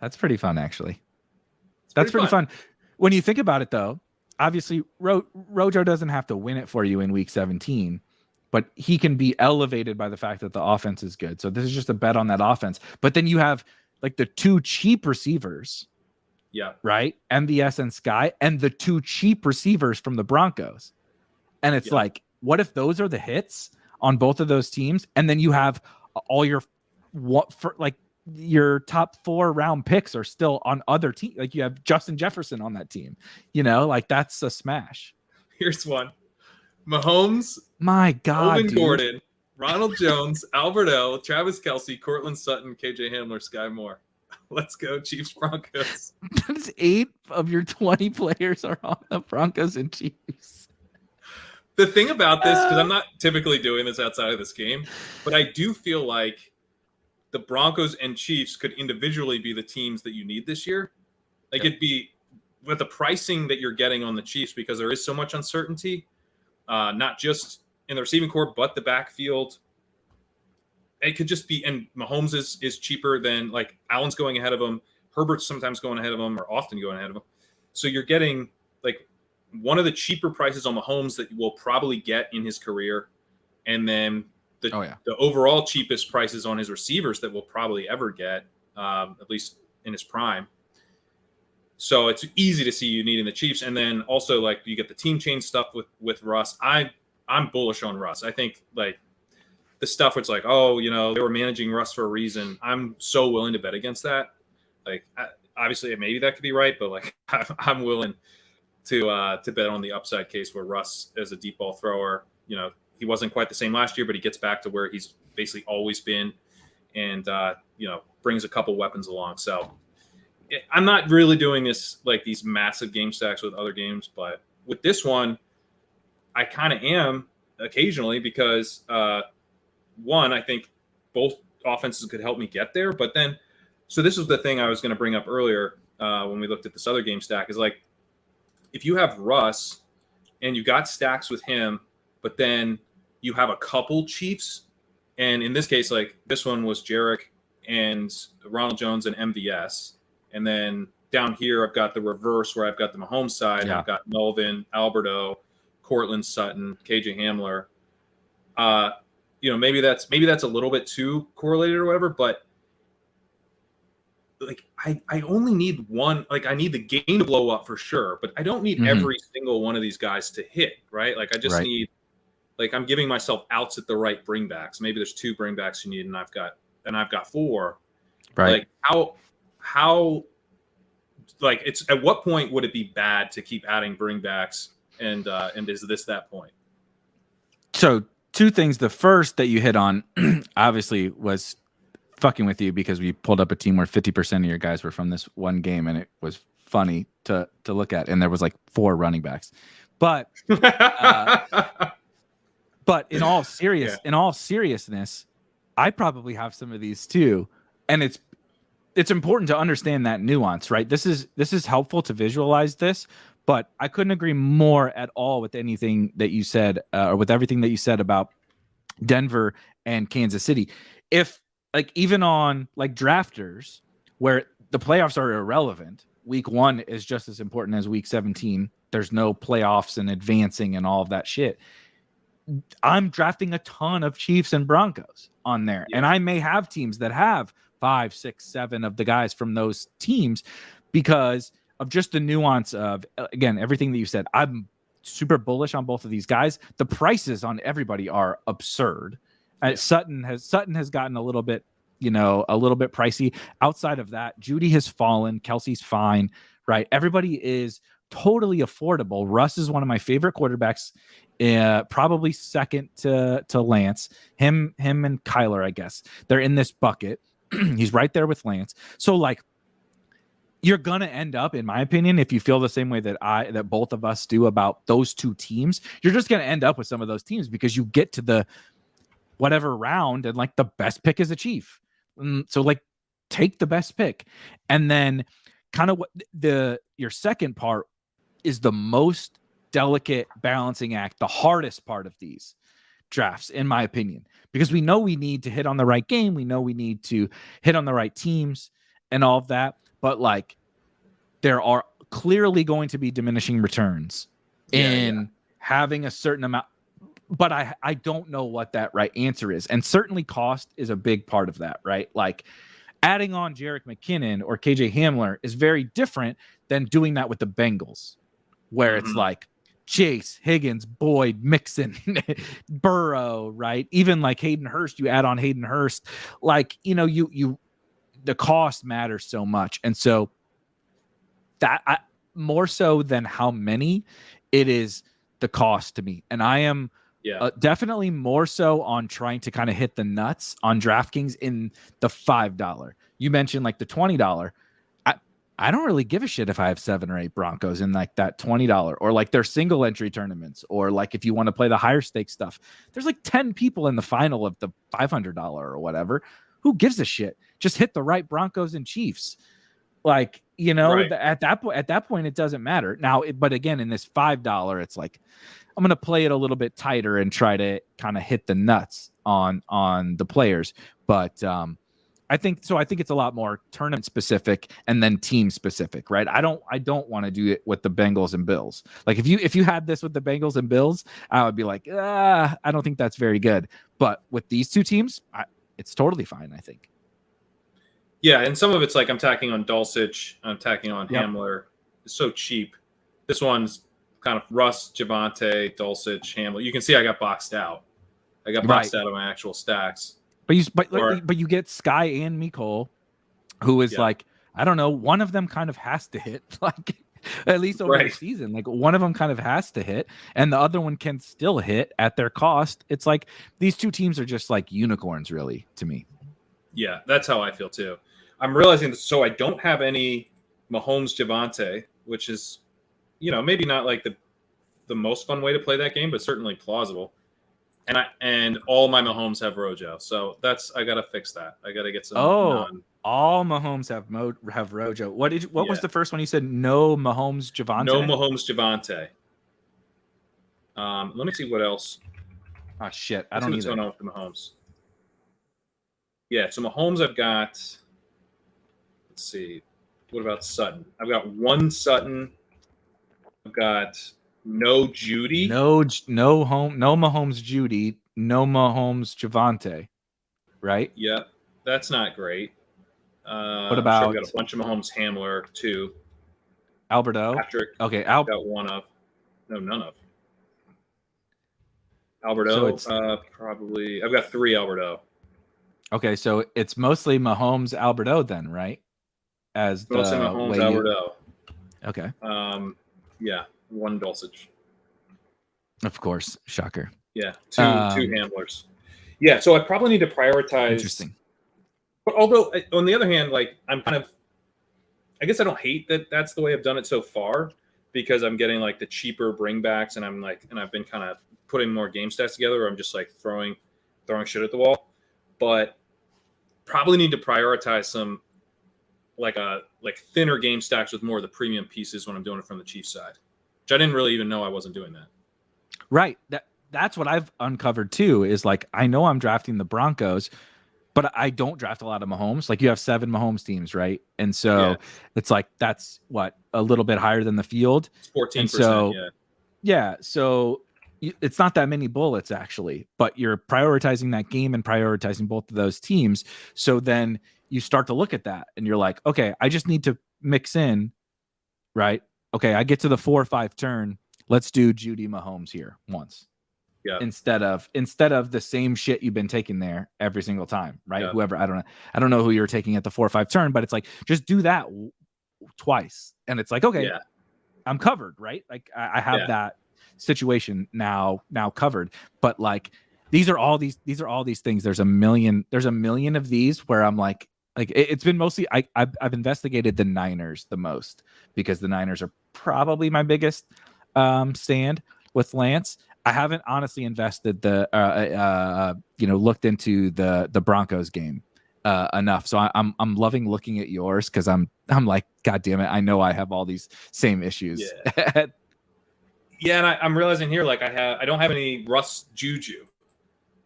That's pretty fun, actually. That's pretty fun. When you think about it, though, obviously Rojo doesn't have to win it for you in week 17, but he can be elevated by the fact that the offense is good. So this is just a bet on that offense. But then you have like the two cheap receivers. Yeah. Right? MVS and Sky, and the two cheap receivers from the Broncos. And it's like, what if those are the hits on both of those teams? And then you have all your your top 4 round picks are still on other teams. Like you have Justin Jefferson on that team, like that's a smash. Here's one. Mahomes, my God, Melvin Gordon, Ronald Jones, Albert L, Travis Kelce, Cortland Sutton, KJ Hamler, Sky Moore. Let's go, Chiefs Broncos. That's 8 of your 20 players are on the Broncos and Chiefs. The thing about this, because I'm not typically doing this outside of this game, but I do feel like the Broncos and Chiefs could individually be the teams that you need this year. Like it'd be with the pricing that you're getting on the Chiefs, because there is so much uncertainty, not just in the receiving corps, but the backfield. It could just be, and Mahomes is cheaper than, like, Allen's going ahead of him. Herbert's sometimes going ahead of him, or often going ahead of him. So you're getting like one of the cheaper prices on Mahomes that you will probably get in his career. And then the overall cheapest prices on his receivers that we'll probably ever get, at least in his prime. So it's easy to see you needing the Chiefs. And then also, like, you get the team change stuff with Russ. I'm bullish on Russ. I think, like, the stuff where it's like, oh, they were managing Russ for a reason. I'm so willing to bet against that. Like, obviously, maybe that could be right, but like, I'm willing to bet on the upside case where Russ, as a deep ball thrower, he wasn't quite the same last year, but he gets back to where he's basically always been, and brings a couple weapons along. So I'm not really doing this like these massive game stacks with other games, but with this one, I kind of am occasionally, because one, I think both offenses could help me get there. But then, so this is the thing I was going to bring up earlier when we looked at this other game stack, is like, if you have Russ and you got stacks with him, but then you have a couple Chiefs, and in this case, like this one was Jarek and Ronald Jones and MVS. And then down here, I've got the reverse where I've got the Mahomes side. Yeah. I've got Melvin, Alberto, Cortland Sutton, KJ Hamler. Maybe that's a little bit too correlated or whatever, but like I only need one. Like, I need the game to blow up for sure, but I don't need every single one of these guys to hit, right? Like, I just need, like, I'm giving myself outs at the right bringbacks. Maybe there's 2 bringbacks you need, and I've got 4. Right. Like, how like, it's, at what point would it be bad to keep adding bringbacks, and is this that point? So 2 things. The first that you hit on obviously was fucking with you, because we pulled up a team where 50% of your guys were from this one game, and it was funny to look at, and there was like 4 running backs. But but in all seriousness, I probably have some of these too, and it's important to understand that nuance, right? This is helpful to visualize this. But I couldn't agree more at all with anything that you said, or with everything that you said about Denver and Kansas City. If, like, even on like drafters, where the playoffs are irrelevant, week 1 is just as important as week 17. There's no playoffs and advancing and all of that shit. I'm drafting a ton of Chiefs and Broncos on there. Yeah. And I may have teams that have 5, 6, 7 of the guys from those teams, because of just the nuance of, again, everything that you said. I'm super bullish on both of these guys. The prices on everybody are absurd. Yeah. Sutton has gotten a little bit pricey. Outside of that, Judy has fallen. Kelsey's fine, right? Everybody is totally affordable. Russ is one of my favorite quarterbacks, probably second to Lance. Him and Kyler, I guess. They're in this bucket. He's right there with Lance. So, like, you're going to end up, in my opinion, if you feel the same way that both of us do about those 2 teams, you're just going to end up with some of those teams, because you get to the whatever round and like the best pick is a Chief. So, like, take the best pick. And then kind of what your second part is the most delicate balancing act, the hardest part of these drafts, in my opinion, because we know we need to hit on the right game. We know we need to hit on the right teams and all of that. But like, there are clearly going to be diminishing returns in having a certain amount. But I don't know what that right answer is. And certainly cost is a big part of that, right? Like adding on Jerick McKinnon or KJ Hamler is very different than doing that with the Bengals, where it's like Chase, Higgins, Boyd, Mixon, Burrow, right? Even like Hayden Hurst, you add on Hayden Hurst, like, you know, the cost matters so much. And so that more so than how many, it is the cost to me. And I am definitely more so on trying to kind of hit the nuts on DraftKings in the $5. You mentioned like the $20. I don't really give a shit if I have 7 or 8 Broncos in like that $20 or like their single entry tournaments, or like if you want to play the higher stakes stuff. There's like 10 people in the final of the $500 or whatever. Who gives a shit? Just hit the right Broncos and Chiefs. Like, you know, at that point, it doesn't matter. Now, but again, in this $5, it's like, I'm going to play it a little bit tighter and try to kind of hit the nuts on the players. But I think it's a lot more tournament specific and then team specific, right? I don't want to do it with the Bengals and Bills. Like if you had this with the Bengals and Bills, I would be like, I don't think that's very good. But with these two teams, it's totally fine, I think. Yeah, and some of it's like I'm tacking on Dulcich, I'm tacking on Hamler. It's so cheap. This one's kind of Russ, Javonte, Dulcich, Hamler. You can see I got boxed out. I got boxed out of my actual stacks. But you get Sky and Mecole, who is like, I don't know, one of them kind of has to hit, like at least over the season. Like one of them kind of has to hit, and the other one can still hit at their cost. It's like these two teams are just like unicorns, really, to me. Yeah, that's how I feel too. I'm realizing that, so I don't have any Mahomes Javonte, which is, you know, maybe not like the most fun way to play that game, but certainly plausible. And all my Mahomes have Rojo, so I gotta fix that. I gotta get some. All Mahomes have Rojo. What was the first one you said? No Mahomes Javonte. No Mahomes Javonte. Let me see what else. Oh shit, I don't either. What's going on with the Mahomes? Yeah, so Mahomes I've got. Let's see. What about Sutton? I've got one Sutton. I've got no Judy. No Mahomes Judy. No Mahomes Javonte. Right? Yeah, that's not great. What about? I've got a bunch of Mahomes Hamler too. Alberto. Patrick. Okay, I've got one of. No, none of. Alberto. So probably. I've got 3 Alberto. Okay, so it's mostly Mahomes Alberto then, right? As the Mahomes Alberto. Okay. Yeah, 1 Dulcich. Of course, shocker. Yeah, 2 Hamlers. Yeah, so I probably need to prioritize. Interesting. But although on the other hand, like I guess I don't hate that that's the way I've done it so far, because I'm getting like the cheaper bringbacks, and I've been kind of putting more game stats together, or I'm just like throwing shit at the wall. But probably need to prioritize some like thinner game stacks with more of the premium pieces when I'm doing it from the Chiefs side, which I didn't really even know I wasn't doing that. Right. That's what I've uncovered too, is like, I know I'm drafting the Broncos, but I don't draft a lot of Mahomes. Like you have 7 Mahomes teams, right? And so it's like, that's what, a little bit higher than the field. It's 14%. So, yeah. So it's not that many bullets actually, but you're prioritizing that game and prioritizing both of those teams. So then you start to look at that and you're like, okay, I just need to mix in, right? Okay, I get to the 4 or 5 turn. Let's do Judy Mahomes here once. Yeah. Instead of the same shit you've been taking there every single time, right? Yeah. Whoever, I don't know who you're taking at the 4 or 5 turn, but it's like, just do that twice. And it's like, okay, I'm covered, right? Like I have that situation now covered. But like, these are all these things. There's a million of these where I'm like it's been mostly I've investigated the Niners the most, because the Niners are probably my biggest stand with Lance. I haven't honestly invested looked into the Broncos game enough. So I'm loving looking at yours because I'm like, God damn it, I know I have all these same issues. Yeah, yeah, and I'm realizing here, like I don't have any Russ Juju,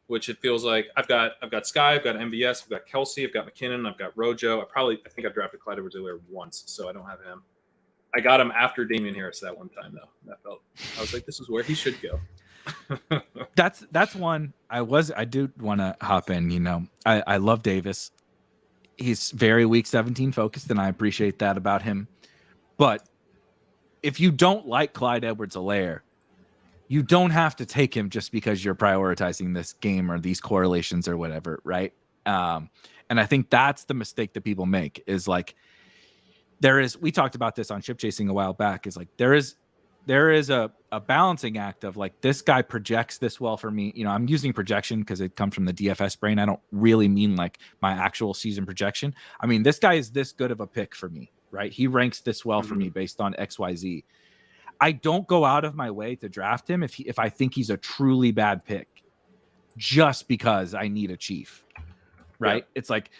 which it feels like I've got Sky, I've got MVS, I've got Kelsey, I've got McKinnon, I've got Rojo. I think I drafted Clyde Edwards-Helaire once, so I don't have him. I got him after Damian Harris that one time though. I was like, this is where he should go. That's one I do want to hop in. You know, I love Davis. He's very week 17 focused, and I appreciate that about him. But if you don't like Clyde Edwards-Helaire, you don't have to take him just because you're prioritizing this game or these correlations or whatever, right? And I think that's the mistake that people make is like we talked about this on Ship Chasing a while back, is like there is a balancing act of like, this guy projects this well for me. You know, I'm using projection because it comes from the DFS brain. I don't really mean like my actual season projection. I mean, this guy is this good of a pick for me, right? He ranks this well for me based on XYZ. I don't go out of my way to draft him if I think he's a truly bad pick just because I need a chief, right? Yeah. It's like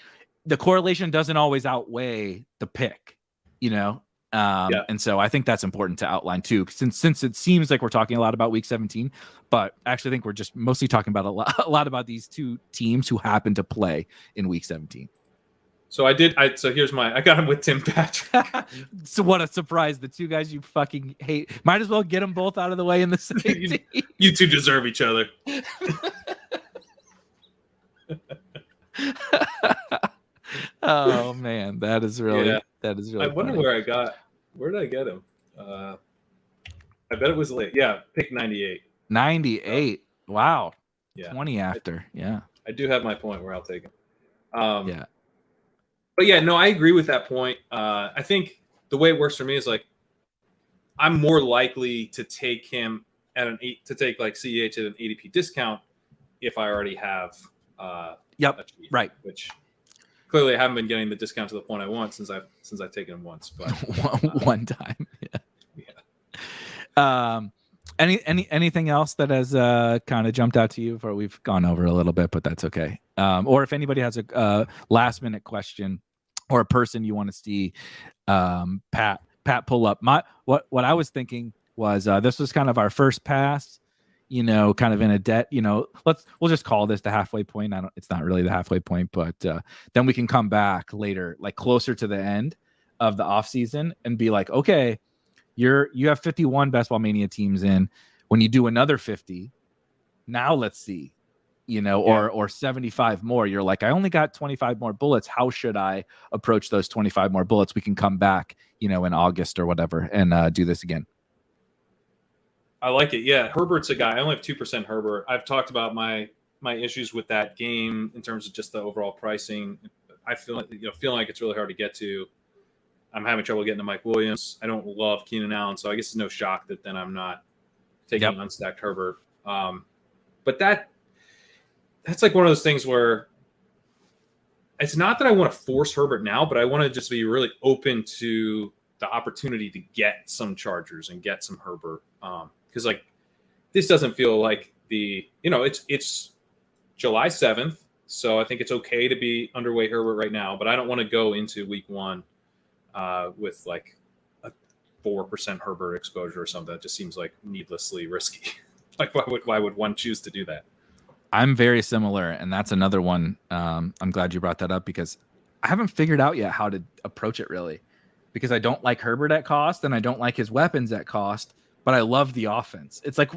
the correlation doesn't always outweigh the pick, you know? And so I think that's important to outline too, since it seems like we're talking a lot about week 17, but I actually think we're just mostly talking about a lot about these two teams who happen to play in week 17. So I got him with Tim Patrick. So what a surprise. The two guys you fucking hate. Might as well get them both out of the way in the same team. You two deserve each other. Oh man, that is really I wonder funny. Where did I get him? I bet it was late. Yeah, pick 98. 98. Wow. Yeah. 20 after. Yeah. I do have my point where I'll take him. Yeah. But yeah, no, I agree with that point. I think the way it works for me is like I'm more likely to take him at like CEH at an ADP discount if I already have right. Which clearly I haven't been getting the discount to the point I want since I've taken him once, but one time. Yeah. Anything else that has kind of jumped out to you? For we've gone over a little bit, but that's okay. Or if anybody has a last minute question or a person you want to see Pat pull up. What I was thinking was this was kind of our first pass, you know, kind of in a debt, you know, we'll just call this the halfway point. It's not really the halfway point, but then we can come back later, like closer to the end of the off season and be like, okay, you have 51 Best Ball Mania teams in. When you do another 50, now let's see, you know, or 75 more. You're like, I only got 25 more bullets. How should I approach those 25 more bullets? We can come back, you know, in August or whatever and do this again. I like it. Yeah, Herbert's a guy. I only have 2% Herbert. I've talked about my issues with that game in terms of just the overall pricing. I feeling like it's really hard to get to. I'm having trouble getting to Mike Williams. I don't love Keenan Allen, so I guess it's no shock that then I'm not taking an unstacked Herbert. But that's like one of those things where it's not that I want to force Herbert now, but I want to just be really open to the opportunity to get some Chargers and get some Herbert. Because like this doesn't feel like it's July 7th, so I think it's okay to be underweight Herbert right now, but I don't want to go into week 1 with like a 4% Herbert exposure or something. That just seems like needlessly risky. Like why would one choose to do that? I'm very similar, and that's another one. I'm glad you brought that up because I haven't figured out yet how to approach it really, because I don't like Herbert at cost and I don't like his weapons at cost, but I love the offense. It's like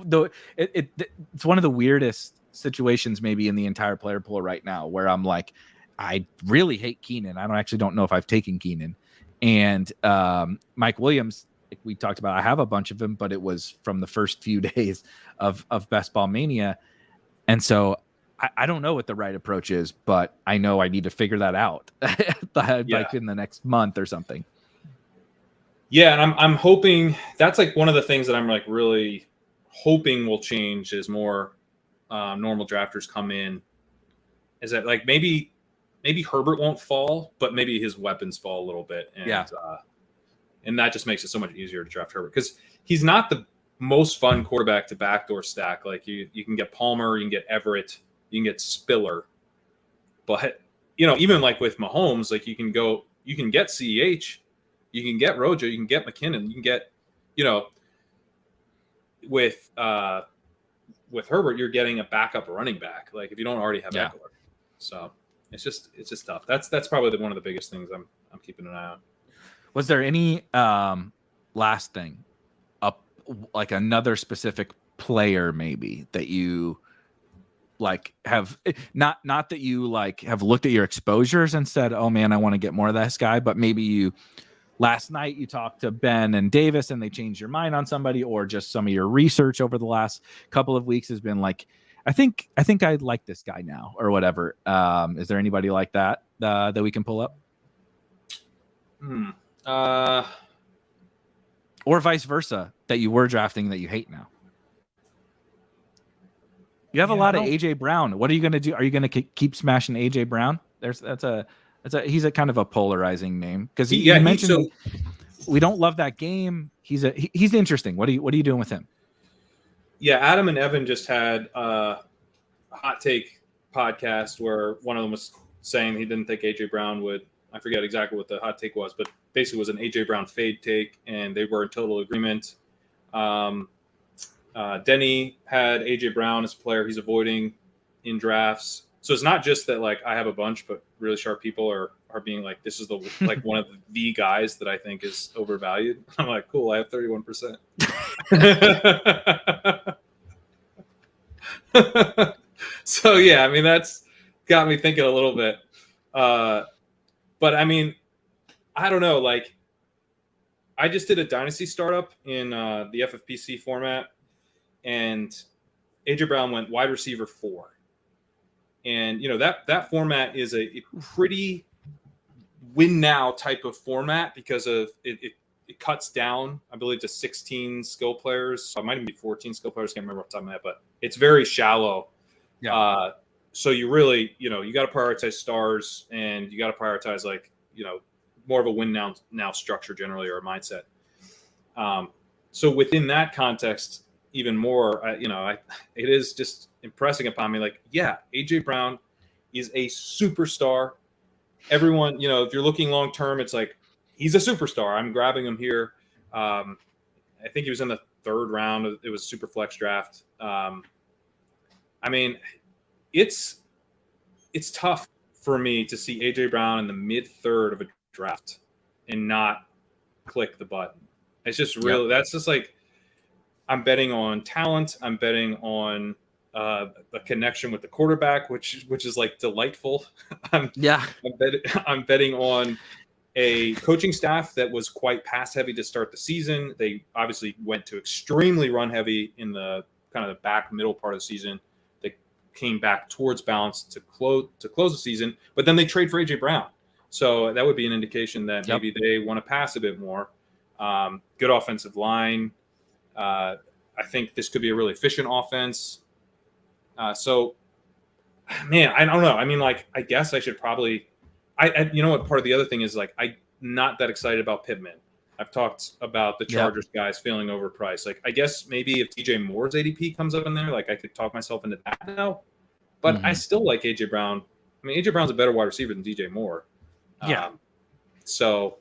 it's one of the weirdest situations maybe in the entire player pool right now where I'm like, I really hate Keenan. I don't know if I've taken Keenan. And Mike Williams, like we talked about, I have a bunch of them, but it was from the first few days of Best Ball Mania. And so I don't know what the right approach is, but I know I need to figure that out like in the next month or something. Yeah, and I'm hoping that's like one of the things that I'm like really hoping will change is more normal drafters come in. Is that like maybe Herbert won't fall, but maybe his weapons fall a little bit, and that just makes it so much easier to draft Herbert because he's not the most fun quarterback to backdoor stack. Like you can get Palmer, you can get Everett, you can get Spiller, but even like with Mahomes, like you can get CEH, you can get Rojo, you can get McKinnon, you can get, with Herbert, you're getting a backup running back. Like if you don't already have Eckler. So it's just tough. That's probably one of the biggest things I'm keeping an eye on. Was there any last thing like another specific player maybe that you like have not that you like have looked at your exposures and said, oh man, I want to get more of this guy, but maybe last night you talked to Ben and Davis and they changed your mind on somebody, or just some of your research over the last couple of weeks has been like, I think I like this guy now or whatever. Is there anybody like that that we can pull up? Or vice versa, that you were drafting that you hate now? You have a lot of AJ Brown. What are you going to do? Are you going to keep smashing AJ Brown? He's a kind of a polarizing name, because he mentioned we don't love that game. He's interesting. What are you doing with him? Yeah, Adam and Evan just had a hot take podcast where one of them was saying he didn't think AJ Brown would. I forget exactly what the hot take was, but basically it was an AJ Brown fade take, and they were in total agreement. Denny had AJ Brown as a player he's avoiding in drafts. So it's not just that like I have a bunch, but really sharp people are being like, this is the like one of the guys that I think is overvalued. I'm like, cool, I have 31%. So yeah, I mean that's got me thinking a little bit. But I mean, I don't know. Like, I just did a dynasty startup in the FFPC format, and AJ Brown went wide receiver 4. And that format is a pretty win now type of format because of it cuts down, I believe, to 16 skill players. So it might even be 14 skill players. Can't remember off the top of my head, but it's very shallow. Yeah. So you really, you got to prioritize stars, and you got to prioritize like, more of a win now structure generally, or a mindset. So within that context, even more, it is just impressing upon me. Like, yeah, AJ Brown is a superstar. Everyone, if you're looking long term, it's like he's a superstar. I'm grabbing him here. I think he was in the 3rd round. It was super flex draft. I mean, it's tough for me to see AJ Brown in the mid-3rd of a draft and not click the button. It's just really, that's just like, I'm betting on talent. I'm betting on a connection with the quarterback, which is like delightful. I'm betting on a coaching staff that was quite pass heavy to start the season. They obviously went to extremely run heavy in the kind of the back middle part of the season. They came back towards balance to close the season, but then they trade for AJ Brown. So that would be an indication that maybe they want to pass a bit more. Good offensive line. I think this could be a really efficient offense. So, man, I don't know. I mean, like, I guess I should probably. You know what? Part of the other thing is like I'm not that excited about Pittman. I've talked about the Chargers guys feeling overpriced. Like, I guess maybe if DJ Moore's ADP comes up in there, like I could talk myself into that now. But I still like AJ Brown. I mean, AJ Brown's a better wide receiver than DJ Moore. So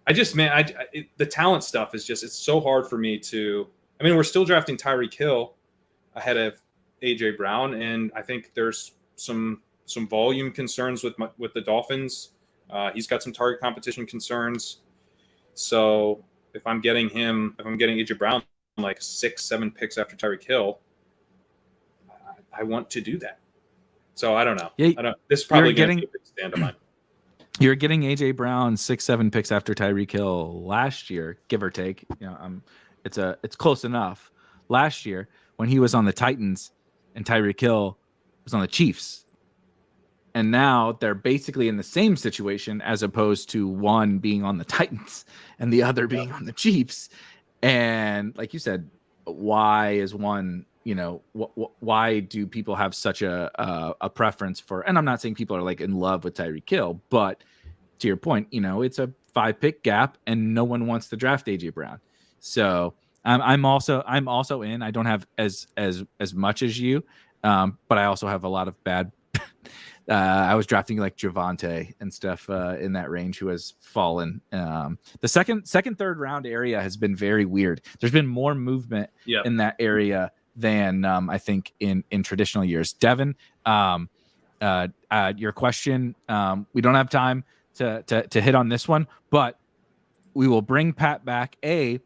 I just, man, the talent stuff is just, it's so hard for me to. I mean, we're still drafting Tyreek Hill ahead of AJ Brown, and I think there's some volume concerns with the Dolphins. He's got some target competition concerns. So if I'm getting AJ Brown like 6-7 picks after Tyreek Hill, I want to do that. So I don't know. Yeah, this is probably going to be a big stand of mine. You're getting AJ Brown 6-7 picks after Tyreek Hill last year, give or take. It's close enough. Last year when he was on the Titans and Tyreek Hill was on the Chiefs. And now they're basically in the same situation, as opposed to one being on the Titans and the other being on the Chiefs. And like you said, why is one, why do people have such a preference for, and I'm not saying people are like in love with Tyreek Hill, but to your point, it's a 5-pick gap and no one wants to draft AJ Brown. So I'm also in. I don't have as much as you, but I also have a lot of bad I was drafting like Javante and stuff in that range who has fallen. The second, third round area has been very weird. There's been more movement in that area than I think in traditional years. Devin, your question, we don't have time to hit on this one, but we will bring Pat back. If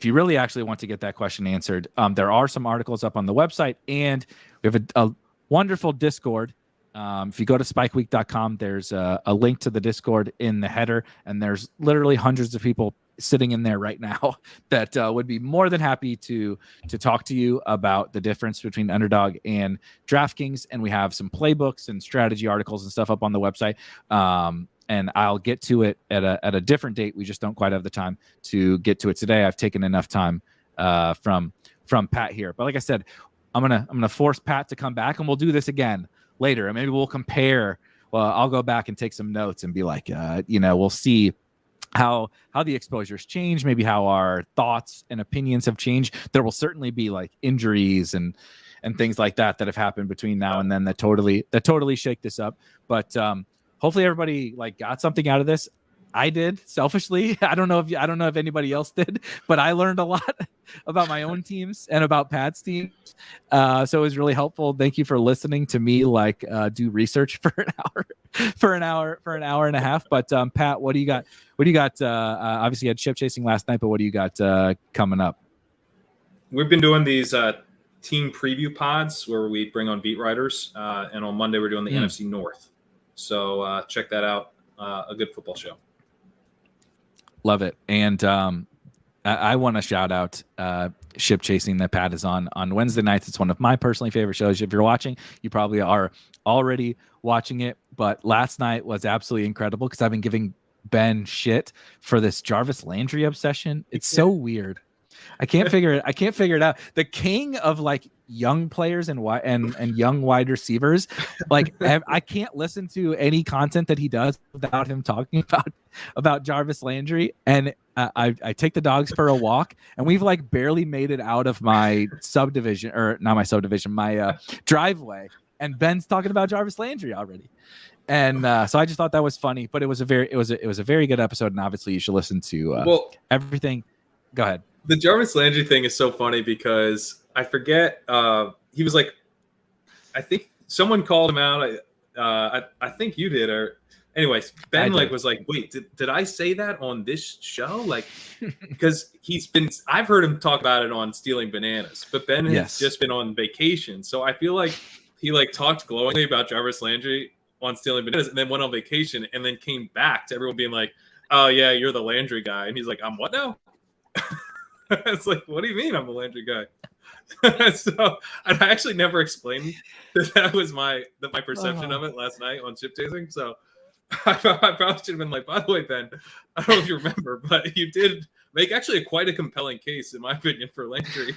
you really actually want to get that question answered, there are some articles up on the website, and we have a wonderful Discord. If you go to spikeweek.com, there's a link to the Discord in the header, and there's literally hundreds of people sitting in there right now that would be more than happy to talk to you about the difference between Underdog and DraftKings. And we have some playbooks and strategy articles and stuff up on the website. And I'll get to it at a different date. We just don't quite have the time to get to it today. I've taken enough time from Pat here. But like I said, I'm gonna force Pat to come back, and we'll do this again later. And maybe we'll compare. Well, I'll go back and take some notes and be like, we'll see how the exposures change, maybe how our thoughts and opinions have changed. There will certainly be like injuries and things like that have happened between now and then that totally shake this up. But hopefully everybody like got something out of this. I did selfishly. I don't know if anybody else did, but I learned a lot about my own teams and about Pat's teams. So it was really helpful. Thank you for listening to me do research for an hour and a half. But Pat, what do you got? Obviously you had chip chasing last night, but what do you got coming up? We've been doing these team preview pods where we bring on beat writers, and on Monday we're doing the NFC North. So check that out. A good football show. Love it. And I want to shout out Ship Chasing that Pat is on Wednesday nights. It's one of my personally favorite shows. If you're watching, you probably are already watching it. But last night was absolutely incredible because I've been giving Ben shit for this Jarvis Landry obsession. It's so weird. I can't figure it out. The king of like young players and young wide receivers, like I can't listen to any content that he does without him talking about Jarvis Landry. And I take the dogs for a walk, and we've like barely made it out of my subdivision, or not my subdivision, my driveway, and Ben's talking about Jarvis Landry already. And so I just thought that was funny, but it was a very good episode, and obviously you should listen to everything. Go ahead. The Jarvis Landry thing is so funny because I forget. He was like, I think someone called him out. I think you did, or anyways, Ben was like, wait, did I say that on this show? Like, because I've heard him talk about it on Stealing Bananas, but Ben has just been on vacation, so I feel like he like talked glowingly about Jarvis Landry on Stealing Bananas, and then went on vacation, and then came back to everyone being like, oh yeah, you're the Landry guy, and he's like, I'm what now? It's like, what do you mean I'm a Landry guy? So I actually never explained that was my perception of it last night on chip chasing. So I probably should have been like, by the way, Ben, I don't know if you remember, but you did make actually quite a compelling case, in my opinion, for Landry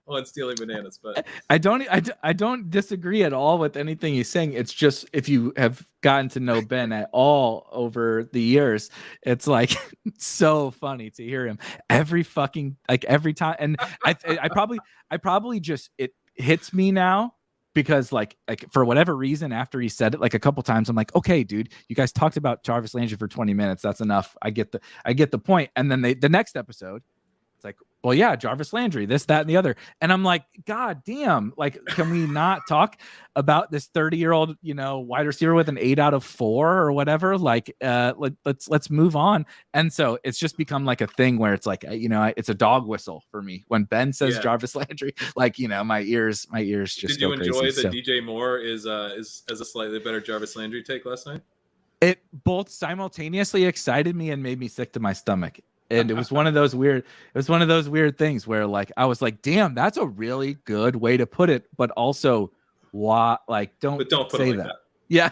on Stealing Bananas. But I don't disagree at all with anything he's saying. It's just, if you have gotten to know Ben at all over the years, it's like so funny to hear him every time. And I probably just, it hits me now because like for whatever reason, after he said it like a couple times, I'm like, okay, dude, you guys talked about Jarvis Landry for 20 minutes. That's enough. I get the point. And then the next episode, it's like, well, yeah, Jarvis Landry, this, that, and the other. And I'm like, God damn, like, can we not talk about this 30-year-old, wide receiver with an 8 out of 4 or whatever? Like, let's move on. And so it's just become like a thing where it's like, it's a dog whistle for me when Ben says Jarvis Landry. Like, my ears just go crazy. Did you enjoy that DJ Moore is a slightly better Jarvis Landry take last night? It both simultaneously excited me and made me sick to my stomach. And it was one of those weird things where like I was like, damn, that's a really good way to put it, but also don't put say that. Yeah.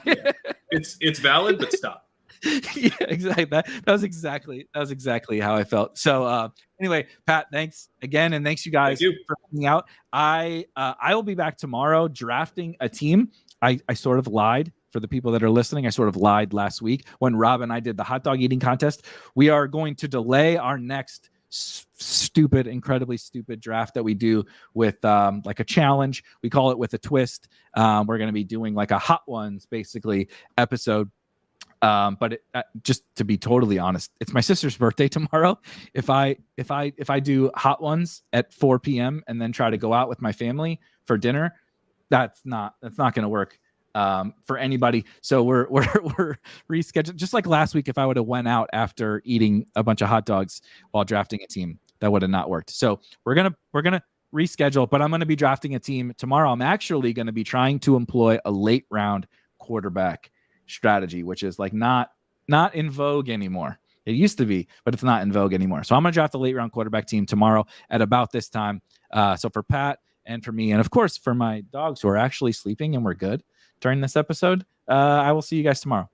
It's valid, but stop. Yeah, exactly. That was exactly how I felt. So anyway, Pat, thanks again, and thanks you guys for coming out. I will be back tomorrow drafting a team. I sort of lied. For the people that are listening, I sort of lied last week when Rob and I did the hot dog eating contest. We are going to delay our next stupid, incredibly stupid draft that we do with like a challenge. We call it with a twist. We're going to be doing like a hot ones basically episode. But just to be totally honest, it's my sister's birthday tomorrow. If I do hot ones at 4 p.m. and then try to go out with my family for dinner, that's not going to work for anybody. So we're rescheduled. Just like last week, if I would have went out after eating a bunch of hot dogs while drafting a team, that would have not worked. So we're gonna reschedule, but I'm going to be drafting a team tomorrow. I'm actually going to be trying to employ a late round quarterback strategy, which is like not in vogue anymore. It used to be, but it's not in vogue anymore. So I'm going to draft a late round quarterback team tomorrow at about this time. So for Pat and for me, and of course for my dogs who are actually sleeping and we're good during this episode, I will see you guys tomorrow.